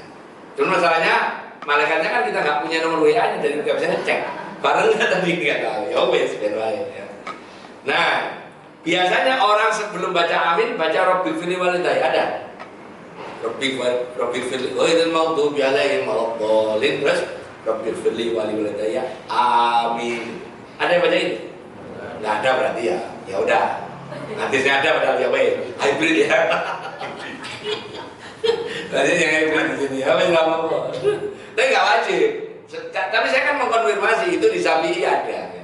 Cuma masalahnya malaikatnya kan kita nggak punya nomor WA-nya, jadi nggak bisa ngecek bareng nggak tadi nggak tahu. Ya wes ya. Nah, biasanya orang sebelum baca amin baca Rabbil firli walidayya ada. Rabbil firli ghairil maghdubi alaihim waladdallin, terus Rabbil firli walidayya amin. Ada yang baca ini? Nggak ada berarti ya. Ya udah. Nanti saya ada padahal ya wes hybrid ya. Tadi yang hybrid di sini. Ya wes nggak apa-apa. Tapi nggak wajib. Tapi saya kan mengkonfirmasi itu di Syafi'i ada.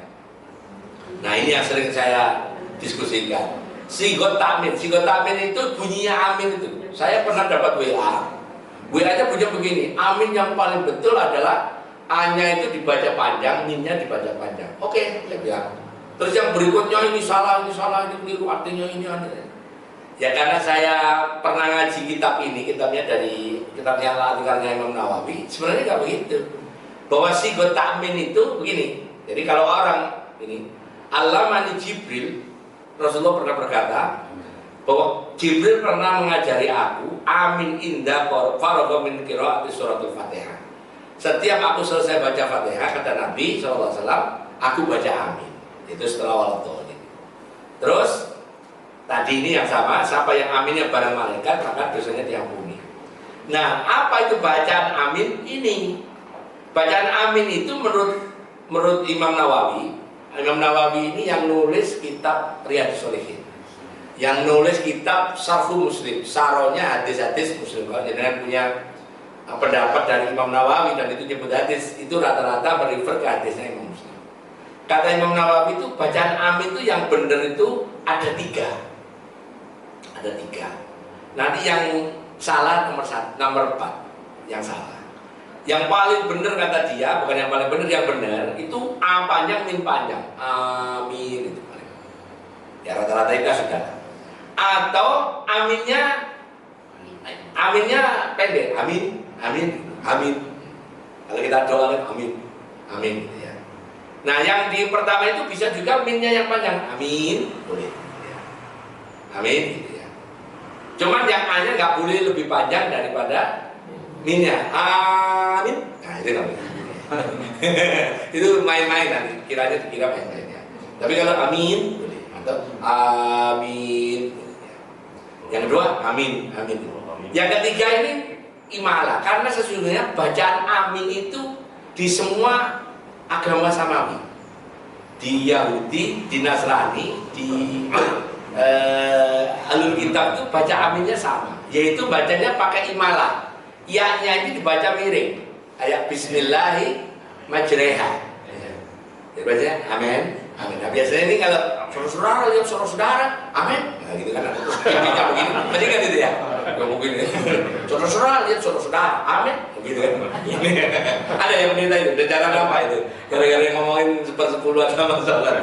Nah, ini yang sering saya diskusikan. Sigot takmin itu bunyinya amin itu. Saya pernah dapat WA-nya punya begini. Amin yang paling betul adalah A-nya itu dibaca panjang, min-nya dibaca panjang. Oke, saya bilang. Terus yang berikutnya ini salah, ini keliru, artinya ini aneh. Ya karena saya pernah ngaji kitabnya dari kitabnya Al-Adhkarnya Imam Nawawi. Sebenarnya nggak begitu. Bahwa sigot takmin itu begini. Jadi kalau orang ini Allamani Jibril, Rasulullah pernah berkata bahwa Jibril pernah mengajari aku amin indah faragha min qiraati suratul Fatihah. Setiap aku selesai baca Fatihah, kata Nabi SAW, aku baca amin. Itu setelah waladhdallin. Terus tadi ini yang sama, siapa yang aminnya bareng malaikat maka dosanya diampuni. Nah, apa itu bacaan amin ini? Bacaan amin itu menurut Imam Nawawi. Imam Nawawi ini yang nulis kitab Riyadhus Shalihin, yang nulis kitab Syarhul Muslim, saronya hadis-hadis Muslim. Kalau jenengan punya pendapat dari Imam Nawawi dan itu nyebut hadis, itu rata-rata merefer ke hadisnya Imam Muslim. Kata Imam Nawawi itu bacaan amin itu yang benar itu ada 3. Nanti yang salah nomor 4, yang salah. Yang paling benar kata dia, bukan yang paling benar, yang benar itu A panjang, min panjang. Amin itu paling. Ya rata-rata itu sudah. Atau aminnya pendek. Amin. Kalau kita doa kan amin. Ya. Nah yang di pertama itu bisa juga minnya yang panjang. Amin, boleh. Ya. Amin. Gitu ya. Cuman yang A-nya nggak boleh lebih panjang daripada minnya. Amin. Nah itu namanya. Itu main-main nanti. Kiranya dikira main-main ya. Tapi kalau amin boleh. Atau amin. Yang kedua amin. Yang ketiga ini imalah. Karena sesungguhnya bacaan amin itu di semua agama samawi. Di Yahudi, di Nasrani, di Alul Kitab itu baca aminnya sama. Yaitu bacanya pakai imalah. Ya-nya ini dibaca miring. Ayat Bismillahi majreha. Jadi bacanya amin. Nah biasanya ini kalau saudara lihat saudara, amin. Nah gitu kan. Kita begini, tadi kan gitu ya. Gak mungkin. Saudara lihat saudara, amin. Gitu kan. Ada yang minta itu. Dan jarang apa itu? Gara-gara yang ngomongin 1/10 sama saudara.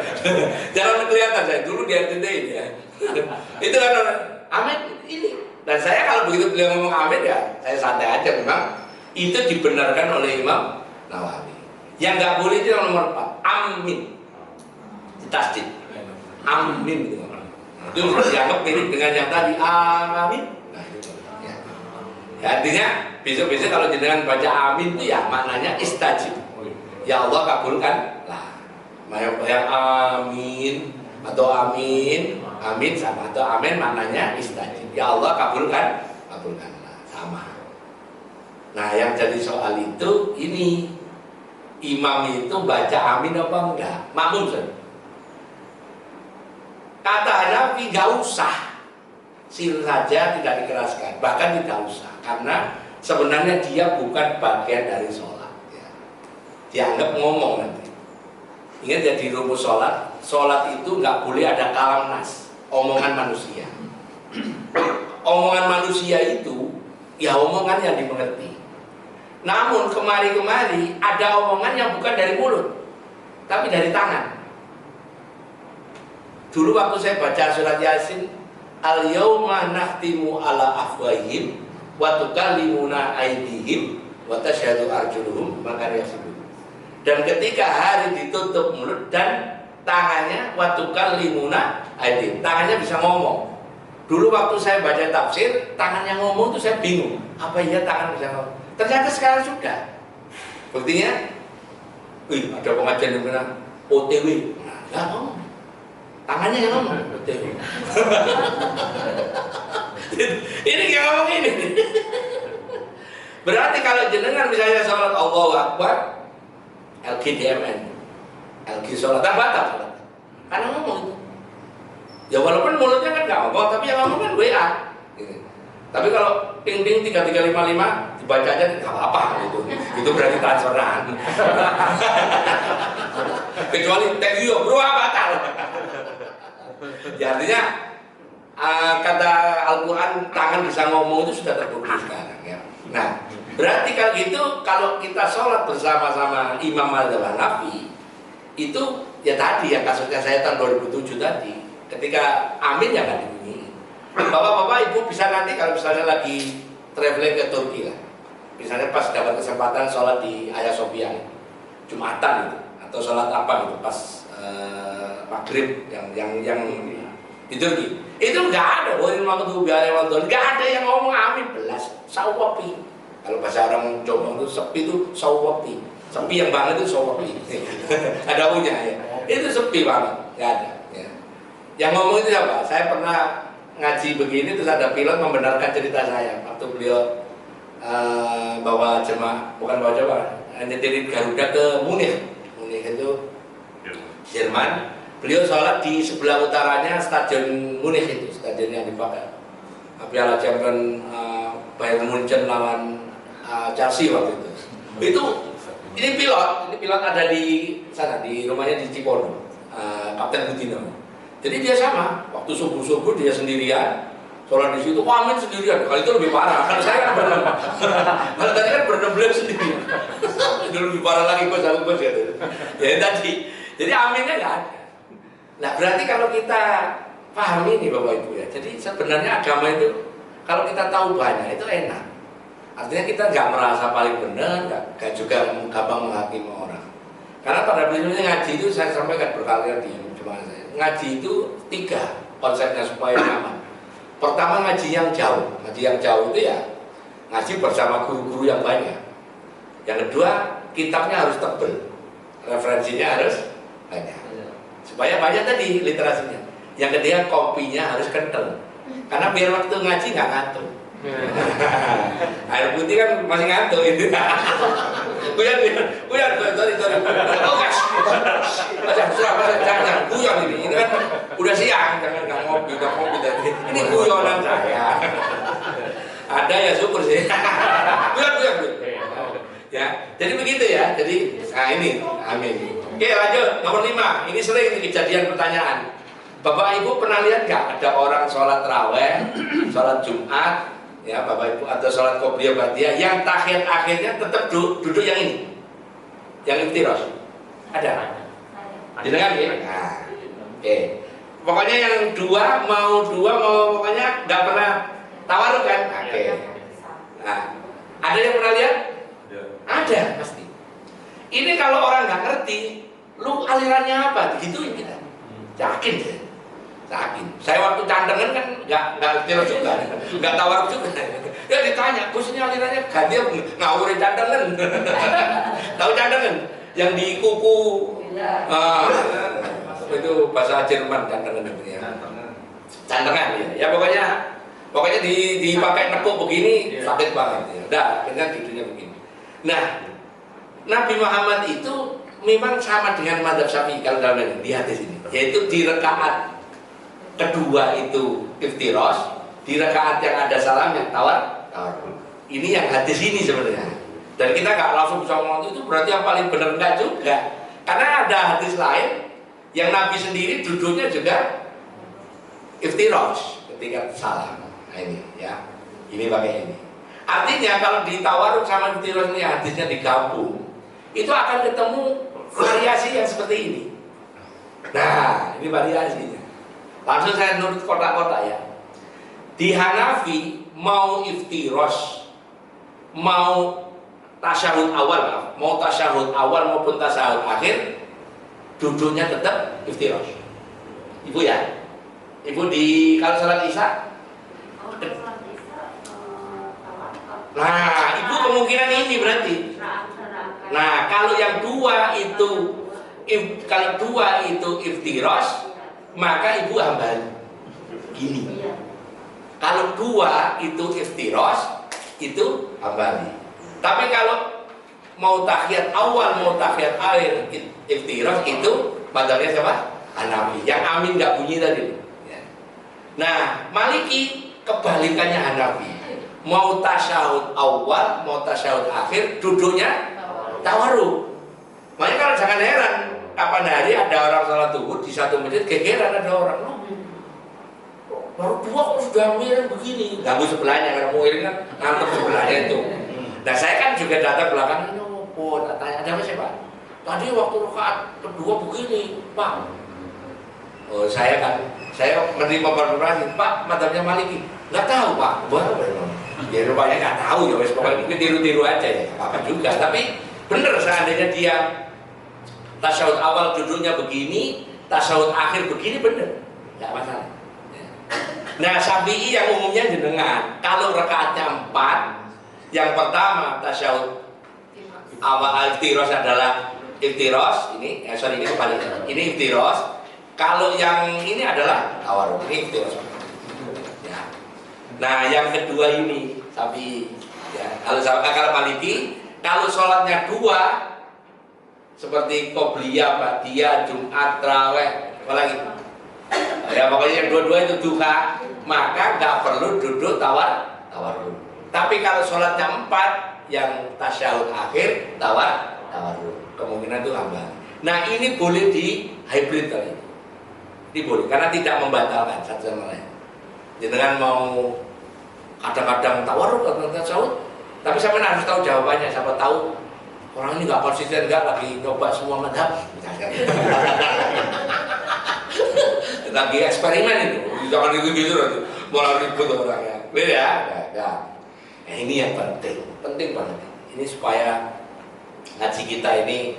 Jarang kelihatan saya dulu di RTT ini ya. Itu kan amin ini. Dan saya kalau begitu beliau ngomong amin ya saya santai aja, memang itu dibenarkan oleh Imam Nawawi. Yang nggak boleh itu yang nomor 4, amin, tasdid, amin gitu. Nah, itu dianggap mirip dengan yang tadi amin. Nah itu ya. Ya, artinya besok-besok kalau jenengan baca amin itu ya maknanya istajib. Ya Allah kabulkan lah. Yang amin atau amin, amin sama, atau amin maknanya istajib. Ya Allah kabulkanlah, sama. Nah yang jadi soal itu ini, imam itu baca amin apa enggak? Makmum saja. Kata Nabi gak usah, sir saja tidak dikeraskan, bahkan tidak usah, karena sebenarnya dia bukan bagian dari sholat ya. Dianggap ngomong nanti. Ingat ya, di rumus sholat itu nggak boleh ada kalam nas, omongan manusia. Omongan manusia itu ya omongan yang dimengerti. Namun kemari-kemari ada omongan yang bukan dari mulut, tapi dari tangan. Dulu waktu saya baca surat Yasin, al-yauma nakhtimu ala afwahihim wa tukallimuna aydihim wa tasyhadu arjuluhum maka yasibun. Dan ketika hari ditutup mulut dan tangannya wa tukallimuna aydihim, tangannya bisa ngomong. Dulu waktu saya baca tafsir, tangannya ngomong itu saya bingung. Apa iya tangan bisa ngomong? Ternyata sekarang sudah. Buktinya, ada pengajian yang bilang OTW, nggak ngomong. Tangannya yang ngomong OTW. Ini kayak ngomong ini. Berarti kalau jenengan misalnya sholat Allahu Akbar, LGDMN, LG sholat, tak batal sholat. Karena ngomong itu. Ya walaupun mulutnya kan nggak ngomong, tapi yang ngomong kan WA. Gitu. Tapi kalau ting ting 3355 dibaca aja nggak apa-apa gitu. Itu berarti transferan. Kecuali tekyo bro batal. Ya artinya kata Al-Quran tangan bisa ngomong itu sudah terbukti sekarang ya. Nah berarti kalau gitu, kalau kita sholat bersama-sama Imam Al-Hanafi itu ya tadi yang kasusnya saya tahun 2007 tadi, ketika amin ya nggak dibunyi. Bapak-bapak ibu bisa nanti kalau misalnya lagi traveling ke Turki lah, misalnya pas dapat kesempatan sholat di Hagia Sophia Jumatan itu, atau sholat apa gitu pas maghrib yang di Turki itu nggak ada, nggak ada yang ngomong amin belas sawapi. Kalau bahasa orang Jombang itu sepi itu sawapi, sepi yang banget itu sawapi. Ada punya ya, itu sepi banget, nggak ada. Ya. Yang ngomong itu siapa? Saya pernah ngaji begini terus ada pilot membenarkan cerita saya waktu beliau bawa jemaah, bukan bawa jemaah, nyetirin Garuda ke Munich itu Jerman. Beliau sholat di sebelah utaranya stadion Munich itu, stadion yang dipakai Piala Champions Bayern Munchen lawan Chelsea waktu itu. Ini pilot ada di sana, di rumahnya di Cipondo, Kapten Budino. Jadi dia sama, waktu subuh dia sendirian sholat di situ, amin sendirian. Kali itu lebih parah, karena saya kan berenam. Kalau tadi kan berenam sendirian. Itu lebih parah lagi bos ya. Ya tadi, jadi aminnya nggak ada. Nah berarti kalau kita pahami nih Bapak Ibu ya, jadi sebenarnya agama itu kalau kita tahu banyak itu enak. Artinya kita nggak merasa paling benar, nggak juga gampang menghakimi orang. Karena pada prinsipnya ngaji itu saya sampaikan berkali-kali di jemaah saya. Ngaji itu 3 konsepnya supaya nyaman. Pertama ngaji yang jauh itu ya ngaji bersama guru-guru yang banyak. Yang kedua kitabnya harus tebal, referensinya harus banyak. Supaya banyak tadi literasinya. Yang ketiga kopinya harus kental. Karena biar waktu ngaji nggak ngantuk. Air putih kan masih ngantuk itu. Kuyan, sorry. Oh gas. Jangan kuyon ini. Ini kan udah siang, jangan nggak ngopi tadi. Ini kuyonan saya. Ada ya syukur sih. Kuyon. Ya, jadi begitu ya. Jadi, nah ini, amin. Oke lanjut, nomor 5. Ini sering kejadian pertanyaan. Bapak Ibu pernah lihat nggak ada orang sholat raweh, sholat Jumat, ya Bapak Ibu, atau sholat qobliyah ba'diyah yang tahiyat akhirnya tetap duduk yang ini, yang iftirosh? Ada? Didengar ya? Nah, oke. Pokoknya yang mau pokoknya nggak pernah tawaruk kan? Oke. Nah, ada yang pernah lihat? Ada pasti. Ini kalau orang nggak ngerti, lu alirannya apa? Digituin kita. Yakin deh. Yakin. Saya waktu candengan kan nggak tidur juga, nggak tawar juga. Dia ditanya, Gus ini alirannya ganti ngawurin candengan. Tahu candengan? Yang di kuku. itu bahasa Jerman cantengan namanya. Cantengan ya. Ya pokoknya dipakai nekuk begini sakit banget ya. Udah, dengan judulnya begini. Nah, Nabi Muhammad itu memang sama dengan mazhab Syafi'i kalau dalam ini di hadis ini, yaitu di rakaat kedua itu iftirosh, di rakaat yang ada salamnya tawar. Ini yang hadis ini sebenarnya. Dan kita nggak langsung bisa ngomong itu berarti yang paling benar, enggak juga. Karena ada hadis lain yang Nabi sendiri duduknya juga iftirosh ketika salam. Nah ini ya, ini pakai ini. Artinya kalau ditawaruk sama iftirosh ini hadisnya digabung, itu akan ketemu variasi yang seperti ini. Nah, ini variasinya. Langsung saya nurut kotak-kotak ya. Di Hanafi mau iftirosh, mau tasyahud awal, mau tasyahud awal maupun tasyahud akhir, duduknya tetap iftirosh. Ibu ya, ibu di kalau salat isya. Nah, ibu kemungkinan ini berarti. Nah, kalau yang dua itu, kalau dua itu iftirosh, maka ibu hambali. Gini. Kalau dua itu iftirosh, itu hambali. Tapi kalau mau tahiyat awal, mau tahiyat akhir iftirosh itu padahal siapa? Hanafi. Yang amin nggak bunyi tadi. Nah, Maliki kebalikannya Hanafi. Mau tasyahud awal, mau tasyahud akhir, duduknya tawarruk. Makanya kalau jangan heran, kapan hari ada orang salat zuhur di satu masjid, kegeran ada orang, baru dua kok sudah miring begini, ganggu sebelahnya karena mau miring kan nangkep sebelahnya itu. Nah saya kan juga datang belakang, tanya ada apa sih Pak? Tadi waktu rakaat kedua begini, Pak. Oh saya menerima konfirmasi, Pak, mazhabnya Maliki. Nggak tahu Pak, baru ya rupanya nggak tahu ya, pokoknya mungkin tiru-tiru aja ya, apa juga. Tapi bener seandainya dia tasyahud awal duduknya begini, tasyahud akhir begini, bener, nggak masalah. Nah Syafi'i yang umumnya jenengan, kalau rakaatnya 4, yang pertama tasyahud awal iftirosh adalah iftirosh, ini kembali, ini iftirosh. Kalau yang ini adalah tawarruk, ini iftirosh. Ya. Nah yang kedua ini Syafi'i, ya. Kalau Maliki, kalau sholatnya dua seperti qobliyah, ba'diyah, Jumat, tarawih, apalagi ya pokoknya yang dua-dua itu duha, maka nggak perlu duduk tawarruk. Tapi kalau sholatnya 4, yang tasyahud akhir tawarruk, kemungkinan itu hamba. Nah ini boleh di hybrid kali ini boleh karena tidak membatalkan satu sama lain. Jangan mau kadang-kadang tawarruk atau tasyahud, tapi sampai harus tahu jawabannya. Siapa tahu orang ini nggak konsisten, nggak lagi nyoba semua madhab, lagi eksperimen itu, jangan gitu nanti malah ribut orangnya. Beda, ya. Nah ini yang penting banget. Ini supaya ngaji kita ini,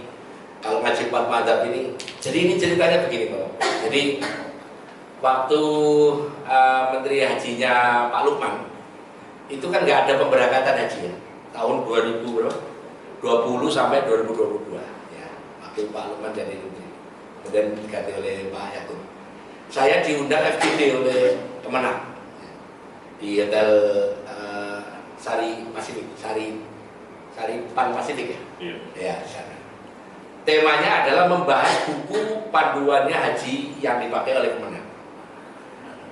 kalau ngaji 4 madhab ini, jadi ini ceritanya begini Pak. Jadi waktu Menteri Hajinya Pak Lukman itu kan nggak ada pemberangkatan haji ya, tahun 2020 sampai 2022 ya, waktu Pak Lukman jadi menteri, kemudian diganti oleh Pak Yakub. Saya diundang FGD oleh Kemenang di hotel Sari Pan Pasifik ya, ya di sana. Temanya adalah membahas buku panduannya haji yang dipakai oleh Kemenang.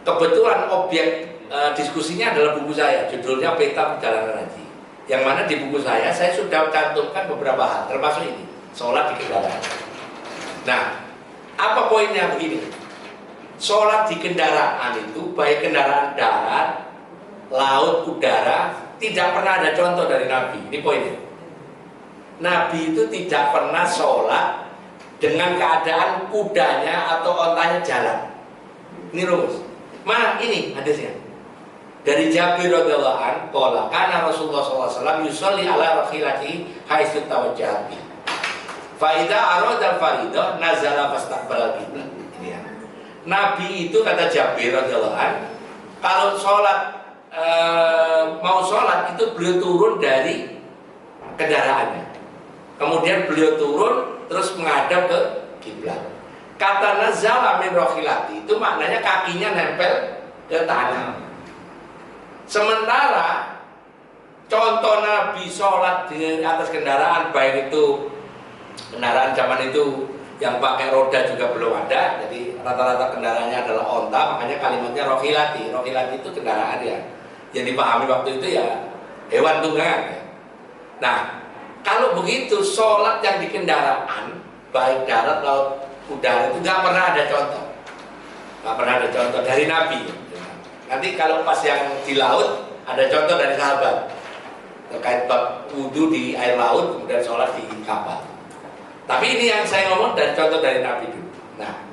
Kebetulan objek diskusinya adalah buku saya, judulnya Peta Perjalanan Haji. Yang mana di buku saya sudah cantumkan beberapa hal, termasuk ini, sholat di kendaraan. Nah, apa poinnya begini? Sholat di kendaraan itu, baik kendaraan darat, laut, udara, tidak pernah ada contoh dari Nabi. Ini poinnya. Nabi itu tidak pernah sholat dengan keadaan kudanya atau ontanya jalan. Ini rumus. Mana ini hadisnya? Dari Jabir radhiyallahu anhu, qala kana Rasulullah sallallahu alaihi wasallam yusolli ala rakhilatihi haitsu tawajjaha. Fa idza arada al-faridah nazala fastaqbala qiblah. Ini ya. Nabi itu kata Jabir radhiyallahu anhu, kalau sholat mau sholat itu beliau turun dari kendaraannya. Kemudian beliau turun terus menghadap ke kiblat. Kata nazala min rohilati itu maknanya kakinya nempel ke tanah. Sementara contoh Nabi sholat di atas kendaraan, baik itu kendaraan zaman itu yang pakai roda juga belum ada, jadi rata-rata kendaraannya adalah onta, makanya kalimatnya rohilati. Rohilati itu kendaraan ya, yang dipahami waktu itu ya hewan tunggangan ya. Nah, kalau begitu sholat yang di kendaraan, baik darat, laut, udara, itu nggak pernah ada contoh, nggak pernah ada contoh dari Nabi. Nanti kalau pas yang di laut ada contoh dari sahabat terkait bab wudhu di air laut kemudian sholat di kapal. Tapi ini yang saya ngomong dari contoh dari Nabi dulu. Nah,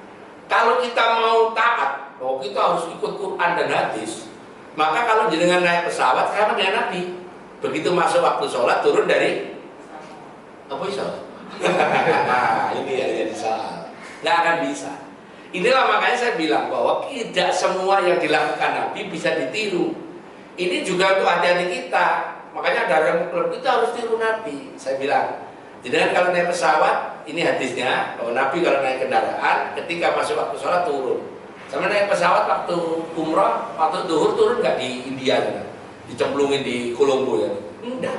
kalau kita mau taat, oh kita harus ikut Quran dan hadis, maka kalau jenengan naik pesawat sama dengan Nabi, begitu masuk waktu sholat turun dari apa bisa? Ini ya jadi salah, nggak akan bisa. Inilah makanya saya bilang bahwa tidak semua yang dilakukan Nabi bisa ditiru. Ini juga untuk hati-hati kita. Makanya ada yang klub kita harus tiru Nabi. Saya bilang, jadi kalau naik pesawat, ini hadisnya bahwa Nabi kalau naik kendaraan, ketika masuk waktu sholat turun. Sama naik pesawat waktu umrah, waktu duhur turun nggak di India, kan? Dicemplungin di Kolombo ya? Enggak.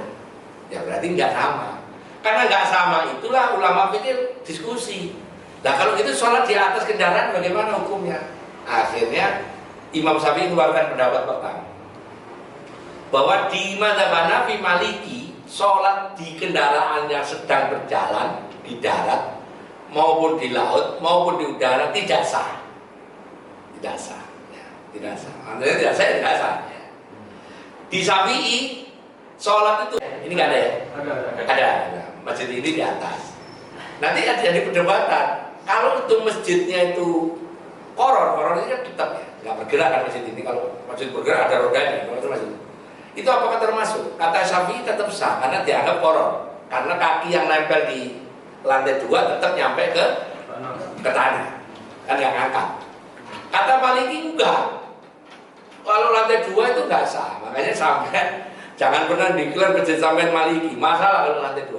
Ya berarti nggak sama. Karena nggak sama itulah ulama pikir diskusi. Nah kalau gitu sholat di atas kendaraan bagaimana hukumnya? Akhirnya Imam Syafi'i mengeluarkan pendapat pertama bahwa di mazhab Hanafi Maliki sholat di kendaraan yang sedang berjalan di darat maupun di laut maupun di udara tidak sah, tidak sah, ya, tidak sah. Maksudnya tidak sah, tidak sah. Ya. Di Syafi'i sholat itu ini nggak ada ya? Ada. Masjid ini di atas. Nanti ada jadi perdebatan. Kalau itu masjidnya itu koror ini kan tetap ya, nggak bergerak kan masjid ini. Kalau masjid bergerak ada rodanya, kalau itu masjid. Itu apakah termasuk? Kata Syafi'i tetap sah karena dianggap koror. Karena kaki yang nempel di lantai 2 tetap nyampe ke tanah, kan nggak ngangkat. Kata Maliki enggak. Kalau lantai 2 itu nggak sah. Makanya sampai jangan pernah diklaim masjid sampai Maliki. Masalah kalau lantai 2.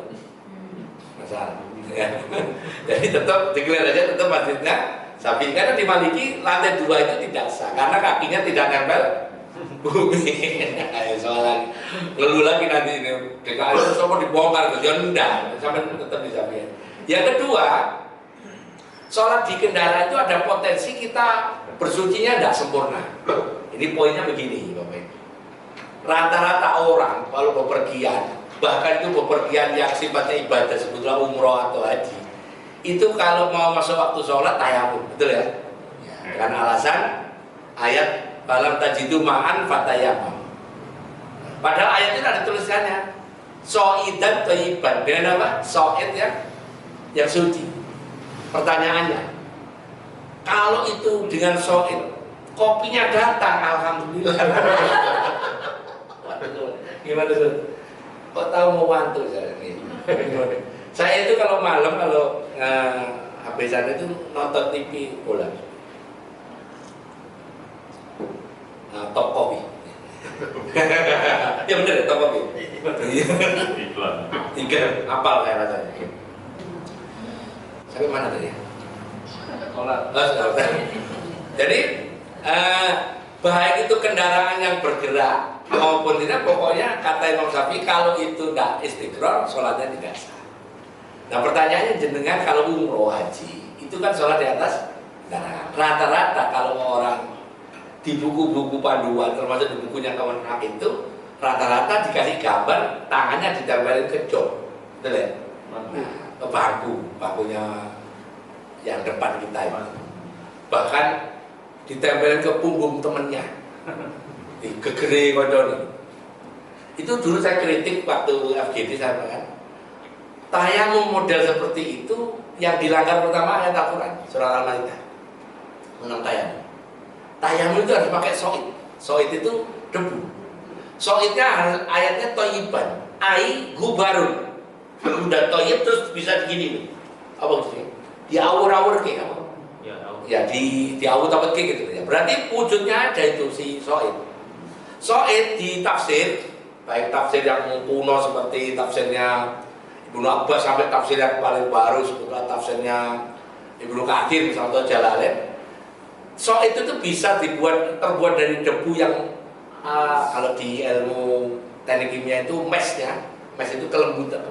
Masalah. Ya. Jadi tetap diklaim aja tetap masjidnya Syafi'i. Karena di Maliki lantai 2 itu tidak sah karena kakinya tidak nempel bumi. Soalnya ngeluh lagi nanti ini DKI semua dibongkar ke janda sampai tetap di Syafi'i. Yang kedua, sholat di kendaraan itu ada potensi kita bersucinya tidak sempurna. Ini poinnya begini, Bapak. Rata-rata orang kalau bepergian, bahkan itu bepergian yang sifatnya ibadah sebetulnya umroh atau haji, itu kalau mau masuk waktu sholat tayamum, betul ya? Dengan alasan ayat balam tajidu ma'an fatayamum. Padahal ayat itu ada tulisannya so'idan thayyiban. Dengan apa? So'id ya, yang suci. Pertanyaannya, kalau itu dengan so'id, kopinya datang, alhamdulillah. Gimana tuh? Kok tahu mau mantu saya ini? Saya itu kalau malam kalau habisan itu nonton TV bola, Top Kopi. Ya bener, Top Kopi. Tiga apal kayak rasanya. Sampai mana tadi? Jadi baik itu kendaraan yang bergerak maupun tidak, pokoknya kata Imam Syafi'i kalau itu tidak istiqrar, sholatnya tidak sah. Nah pertanyaannya jenengan kalau umroh haji itu kan sholat di atas kendaraan. Rata-rata kalau orang di buku-buku panduan termasuk di bukunya kawan itu rata-rata dikasih gambar tangannya ditempelin ke jok, betul ya? Nah, ke bangkunya yang depan kita itu. Bahkan ditempelin ke punggung temennya, di gegere kodoni. Itu dulu saya kritik waktu FGD saya bilang, tayamum model seperti itu yang dilanggar pertama ayat Al-Quran surah Al-Maidah tentang tayamum. Tayamum itu harus pakai so'id. So'id itu debu. So'idnya ayatnya toyiban, ai gubarun. Udah toyib terus bisa begini. Apa maksudnya? Diawur-awur kayak apa? Ya diawur apa kayak gitu ya. Berarti wujudnya ada itu si so'id. So'id di tafsir, baik tafsir yang kuno seperti tafsirnya Ibnu Abbas sampai tafsir yang paling baru seperti tafsirnya Ibnu Katsir misalnya atau Jalalain. Sok itu tuh bisa terbuat dari debu yang kalau di ilmu teknik kimia itu mesnya, mes itu kelembutan.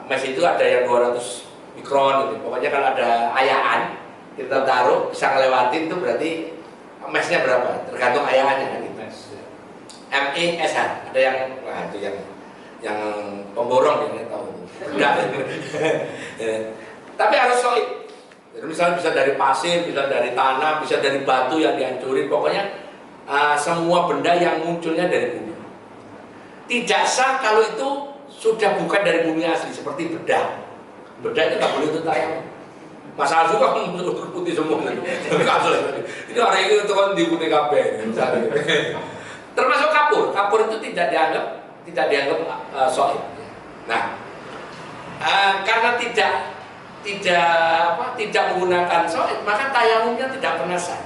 Mes itu ada yang 200 mikron gitu. Pokoknya kalau ada ayaan kita taruh bisa ngelewatin itu berarti mesnya berapa? Tergantung ayaannya kan gitu. MESH ada yang itu yang pemborong ya tahu itu. Enggak. Tapi harus solid. Jadi misalnya bisa dari pasir, bisa dari tanah, bisa dari batu yang dihancurin, pokoknya semua benda yang munculnya dari bumi. Tidak sah kalau itu sudah bukan dari bumi asli, seperti bedah. Bedah itu nggak boleh untuk tayang. Masalah suka putih semua. Ini hari ini itu kan di putih kabeh. Termasuk kapur itu tidak dianggap sohib. Nah, karena tidak menggunakan sohib, maka tayamumnya tidak pernah sah.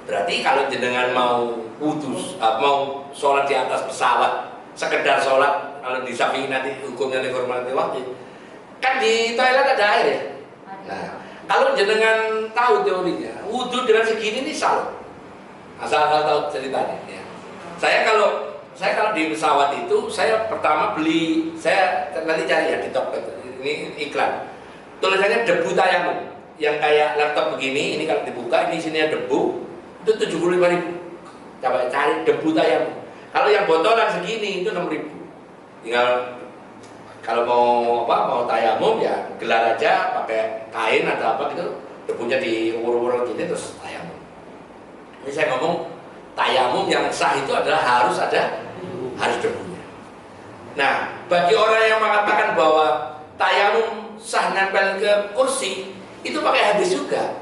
Berarti kalau jenengan mau wudu, mau sholat di atas pesawat, sekedar sholat, kalau di samping nanti hukumnya dihormati waktu, kan di toilet ada air ya. Nah, kalau jenengan tahu teorinya, wudu dengan segini ini salah. Asal tahu ceritanya. Ya. Saya kalau di pesawat itu, saya pertama beli, saya nanti cari ya di Tokped, ini iklan. Tulisannya debu tayamum, yang kayak laptop begini, ini kalau dibuka, ini isinya debu. Itu 75.000. Coba cari debu tayamum. Kalau yang botolan segini itu 6.000. Tinggal kalau mau tayamum ya gelar aja pakai kain atau apa gitu, debunya diurur-urur gini terus tayamum. Ini saya ngomong tayamum yang sah itu adalah harus debunya. Nah, bagi orang yang mengatakan bahwa tayamum sah nempel ke kursi, itu pakai hadis juga.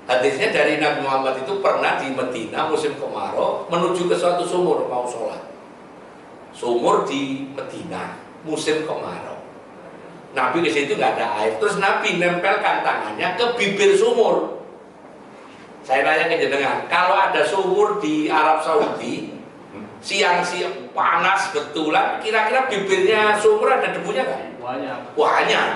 Hadisnya dari Nabi Muhammad itu pernah di Medina musim kemarau menuju ke suatu sumur mau sholat. Sumur di Medina musim kemarau. Nabi ke situ nggak ada air. Terus Nabi nempelkan tangannya ke bibir sumur. Saya nanya ke jenengan, kalau ada sumur di Arab Saudi siang-siang panas betulan, kira-kira bibirnya sumur ada debunya nggak? Banyak.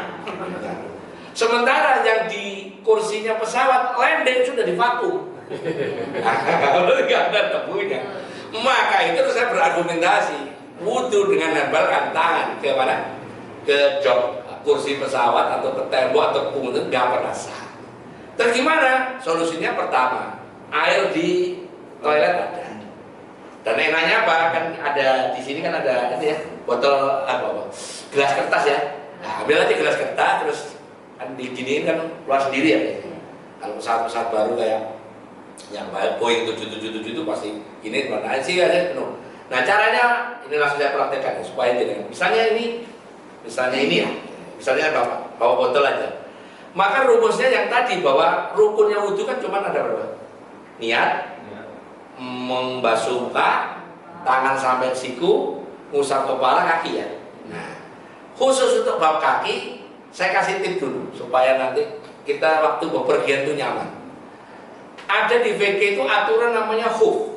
Sementara yang di kursinya pesawat landing sudah divakum, nggak ada debunya. Maka itu saya berargumentasi, wudu dengan nempelkan tangan ke mana? Ke jok kursi pesawat atau ke tembok atau punggung itu nggak pernah sah. Terus gimana? Solusinya pertama, air di toilet ada. Dan enaknya apa? Kan ada di sini kan ada ini ya, botol gelas kertas ya. Nah, ambil aja gelas kertas terus kan diginiin kan keluar sendiri ya. Kalau pesawat-pesawat baru kayak yang Boeing 777 itu pasti ini mana sih aja penuh. Nah, caranya ini langsung saya praktekkan ya, supaya jadi misalnya ini ya. Misalnya bawa botol aja. Maka rumusnya yang tadi bahwa rukunnya wudu kan cuma ada berapa? Niat, membasuh muka, tangan sampai siku, ngusap kepala, kaki ya. Nah, khusus untuk bab kaki, saya kasih tip dulu supaya nanti kita waktu bepergian itu nyaman. Ada di VK itu aturan namanya khuf.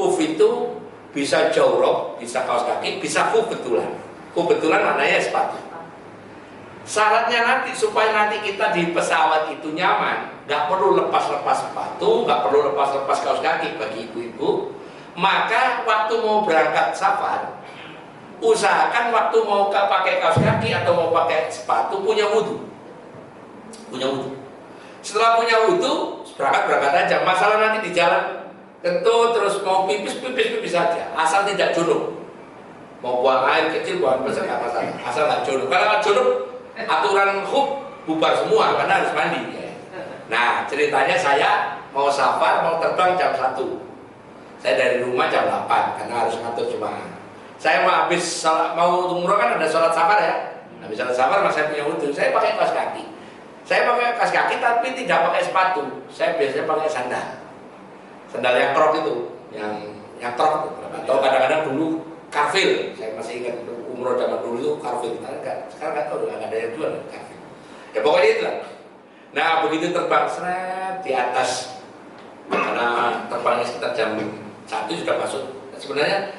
Khuf itu bisa jawrab, bisa kaos kaki, bisa khuf betulan. Khuf betulan maknanya sepatu. Syaratnya nanti supaya nanti kita di pesawat itu nyaman, nggak perlu lepas-lepas sepatu, nggak perlu lepas-lepas kaos kaki bagi ibu-ibu. Maka waktu mau berangkat safar, usahakan waktu mau pakai kaos kaki atau mau pakai sepatu punya wudu. Setelah punya wudu, berangkat aja. Masalah nanti di jalan kentut terus mau pipis saja, asal tidak junub. Mau buang air kecil, buang besar nggak masalah, asal nggak junub. Kalau nggak junub, aturan khuf bubar semua karena harus mandi. Nah, ceritanya saya mau safar, mau terbang jam 1. Saya dari rumah jam 8 karena harus ngatur jemaah. Saya mau mau umroh kan ada sholat safar ya. Habis sholat safar mas saya punya wudu. Saya pakai kaos kaki. Saya pakai kaos kaki tapi tidak pakai sepatu. Saya biasanya pakai sandal. Sandal yang krok itu, yang krok. Atau kadang-kadang dulu karfil. Saya masih ingat umroh zaman dulu itu karfil. Sekarang nggak tahu, nggak ada yang jual karfil. Ya pokoknya itu lah. Nah begitu terbang seret di atas, karena terbangnya sekitar jam 1 sudah masuk. Sebenarnya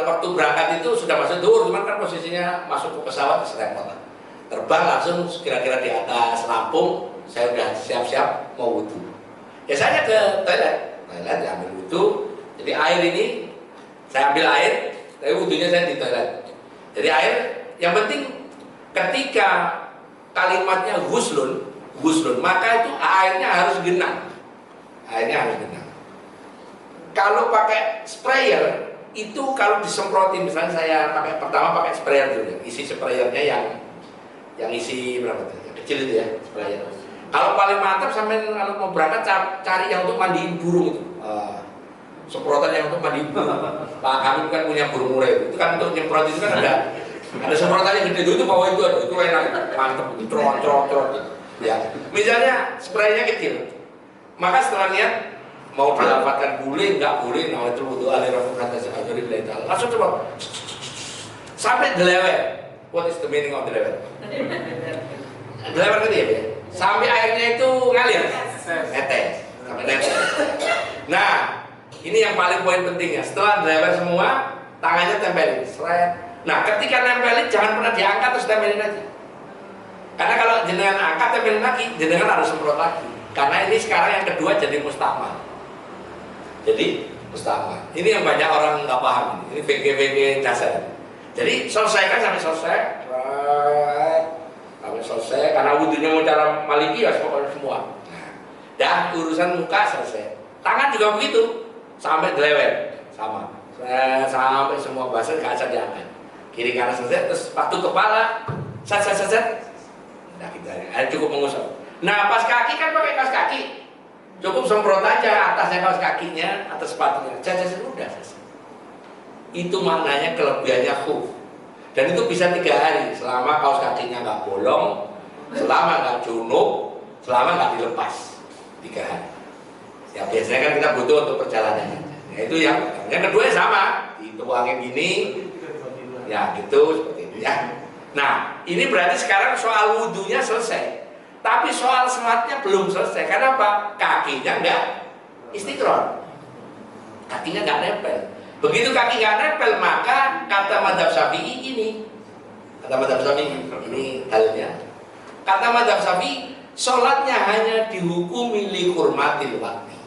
waktu berangkat itu sudah masuk zuhur, cuman kan posisinya masuk ke pesawat serempet. terbang langsung kira-kira di atas Lampung, saya udah siap-siap mau wudhu. Ya saya ke toilet ya ambil wudhu. Jadi air ini saya ambil air, tapi wudhunya saya di toilet. Jadi air, yang penting ketika kalimatnya ghuslun, maka itu airnya harus genang. Airnya harus genang. Kalau pakai sprayer itu kalau disemprotin, misalnya saya pertama pakai sprayer dulu, isi sprayernya yang isi berapa tuh? Yang kecil itu ya, sprayer. Kalau paling mantap sampai kalau mau berangkat cari yang untuk mandiin burung itu. Semprotan yang untuk mandiin burung. Pak kami kan punya burung murai itu kan untuk nyemprot itu kan ada semprotannya gede itu bawa itu enak, mantap, itu cerot. Ya, misalnya spraynya kecil. Maka setelah niat mau dilapatkan boleh, nggak boleh, nah itu wudhu alirafuk kata sekajari bila langsung coba sampai delewer. What is the meaning of delewer? Delewer gitu ya? Sampai airnya itu ngalir, netes, sampai netes. Nah, ini yang paling poin pentingnya. Setelah delewer semua, tangannya tempelin, seret. Nah, ketika nempelin jangan pernah diangkat terus tempelin aja. Karena kalau jenengan angkat tempelin lagi, jenengan harus semprot lagi. Karena ini sekarang yang kedua jadi mustakmal. Jadi mustakmal. Ini yang banyak orang nggak paham. Ini VG dasar. Jadi selesaikan sampai selesai. Sampai selesai. Karena wudhunya mau cara maliki ya pokoknya semua. Nah, dan urusan muka selesai. Tangan juga begitu. Sampai delewer sama. Sampai semua basah nggak bisa diangkat. Kiri kanan selesai. Terus patuh kepala. Set. Nah kita cukup mengusap. Nah pas kaki kan pakai kaos kaki, cukup semprot aja atasnya kaos kakinya, atas sepatunya, udah selesai. Itu maknanya kelebihannya khuf. Dan itu bisa 3 hari, selama kaos kakinya nggak bolong, selama nggak junub, selama nggak dilepas 3 hari. Ya biasanya kan kita butuh untuk perjalanan. Ya, itu yang kedua sama, dituangin gini, ya gitu seperti itu ya. Nah, ini berarti sekarang soal wudhunya selesai. Tapi soal sholatnya belum selesai. Karena apa? Kakinya enggak istiqron. Kakinya enggak nempel. Begitu kaki enggak nempel, maka kata madzhab Syafi'i ini. Kata madzhab Syafi'i, ini halnya. Kata madzhab Syafi'i, sholatnya hanya dihukumi li hurmatil waqti.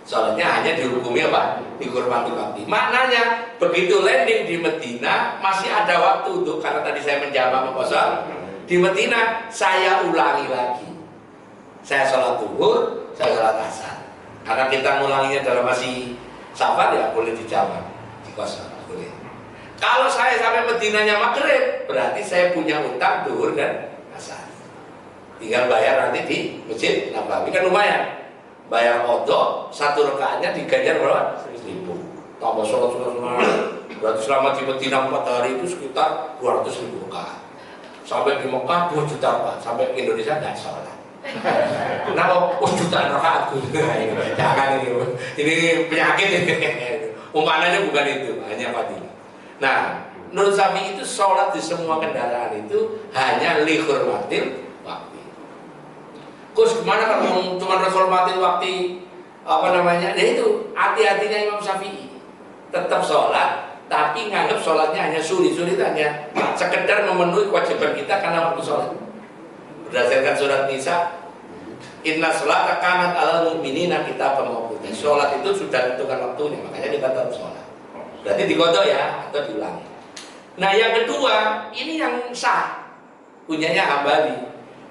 Sholatnya hanya dihukumi apa? Dihurmatil waqti. Maknanya, begitu landing di Medina, masih ada waktu untuk, karena tadi saya menjawab kosong. Di Medina saya ulangi lagi. Saya sholat zuhur, saya sholat asar. Karena kita ngulanginya dalam masih safar ya boleh dijawab di kosong boleh. Kalau saya sampai Medinanya maghrib, berarti saya punya utang zuhur dan asar. Tinggal bayar nanti di Masjid Nabawi kan lumayan. Bayar odok 1 rakaatnya diganjar berapa? 1.000. Tambah sholat berarti selama di Medina 4 hari itu sekitar 200.000 rakaat. Sampai di Mekah 2 juta Pak, sampai ke Indonesia nggak sholat. Kenapa? Jutaan rakaat. Jangan ini penyakit ini. Umpamanya bukan itu, hanya fadilah. Nah, menurut Syafi'i itu sholat di semua kendaraan itu hanya li hurmatil waqti. Terus gimana kalau cuma hormatil waktu Ya itu hati-hatinya Imam Syafi'i. Tetap sholat, tapi nganggap sholatnya hanya suri itu hanya sekedar memenuhi kewajiban kita karena waktu sholat. Berdasarkan surat Nisa, inna sholata kanat alal mu'minina kitaban mawquta. Sholat itu sudah ditentukan waktunya, makanya kita tetap sholat. Berarti digodok ya atau diulangi. Nah yang kedua, ini yang sah, punyanya Hambali.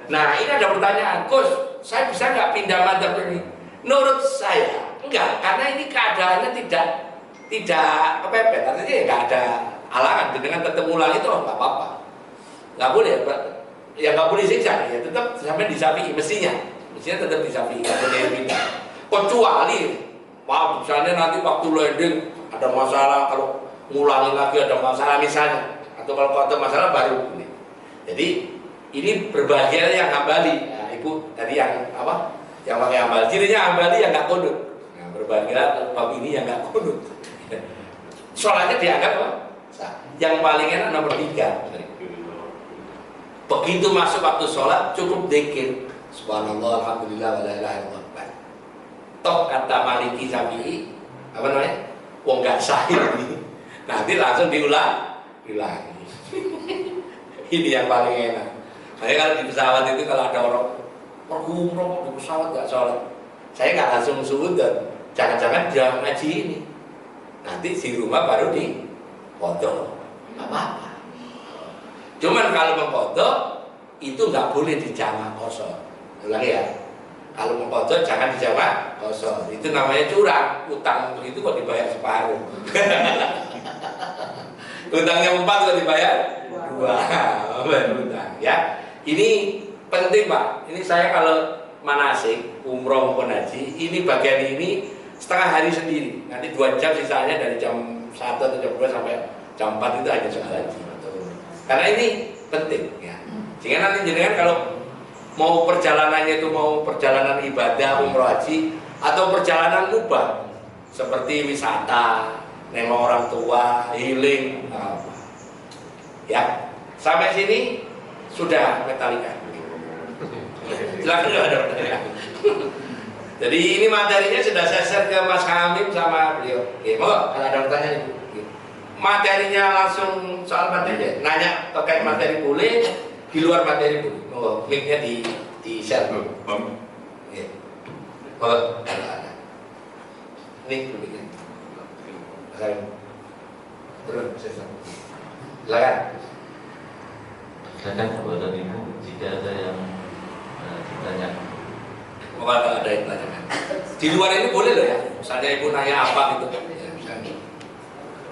Nah ini ada pertanyaan, Gus, saya bisa nggak pindah madzhab ini? Menurut saya enggak, karena ini keadaannya tidak kepepet, artinya ya nggak ada halangan dengan tetap ulang itu nggak apa-apa, nggak boleh, ya nggak boleh siksa, ya tetap sampai di Syafi'i mestinya tetap di Syafi'i, nggak boleh pindah. Kecuali, maaf misalnya nanti waktu landing ada masalah, kalau ngulangi lagi ada masalah misalnya, atau kalau ada masalah baru ini. Jadi ini berbahagia yang Hambali. Nah, ibu tadi yang apa? Yang pakai Hambali, cirinya Hambali yang nggak kunut. Nah, berbahagia bab ini yang nggak kunut. Sholatnya dianggap apa? Yang paling enak nomor 3. Begitu masuk waktu sholat cukup dzikir. Subhanallah, alhamdulillah, wa la ilaha illallah. Toh kata Maliki Syafi'i, apa namanya? Wong nggak sah ini. Nanti langsung diulangi. Ini yang paling enak. Makanya kalau di pesawat itu kalau ada orang umroh di pesawat nggak sholat, saya nggak langsung suudzon. Jangan-jangan dia ngaji ini, nanti di rumah baru di foto, nggak apa-apa. Cuman kalau mengfoto itu nggak boleh dijamak kosong. Ulangi ya, kalau mengfoto jangan dijamak kosong. Itu namanya curang. Utang itu kok dibayar separuh. Utangnya 4 kok dibayar 2. Utang ya. Ini penting Pak. Ini saya kalau manasik umroh maupun haji, ini bagian ini setengah hari sendiri. Nanti 2 jam sisanya dari jam 1 atau jam 2 sampai jam 4 itu hanya soal haji. Karena ini penting ya. Sehingga nanti jenengan kalau mau perjalanannya itu mau perjalanan ibadah umroh haji atau perjalanan mubah seperti wisata, nengok orang tua, healing, apa. Ya. Sampai sini sudah Metallica. Silakan kalau ada pertanyaan. Jadi ini materinya sudah saya share ke Mas Hamim sama beliau. Oke, mau kalau ada pertanyaan Ibu. Materinya langsung soal materi, nanya terkait materi boleh, di luar materi boleh. Oh, linknya di share. Iya. Oh, ada. Link dulu ya. Mas Hamim. Terus saya silakan. Silakan kepada Ibu jika ada yang ditanya. Kalau ada yang tanya. Di luar ini boleh loh ya. Misalnya Ibu nanya apa gitu. Ya,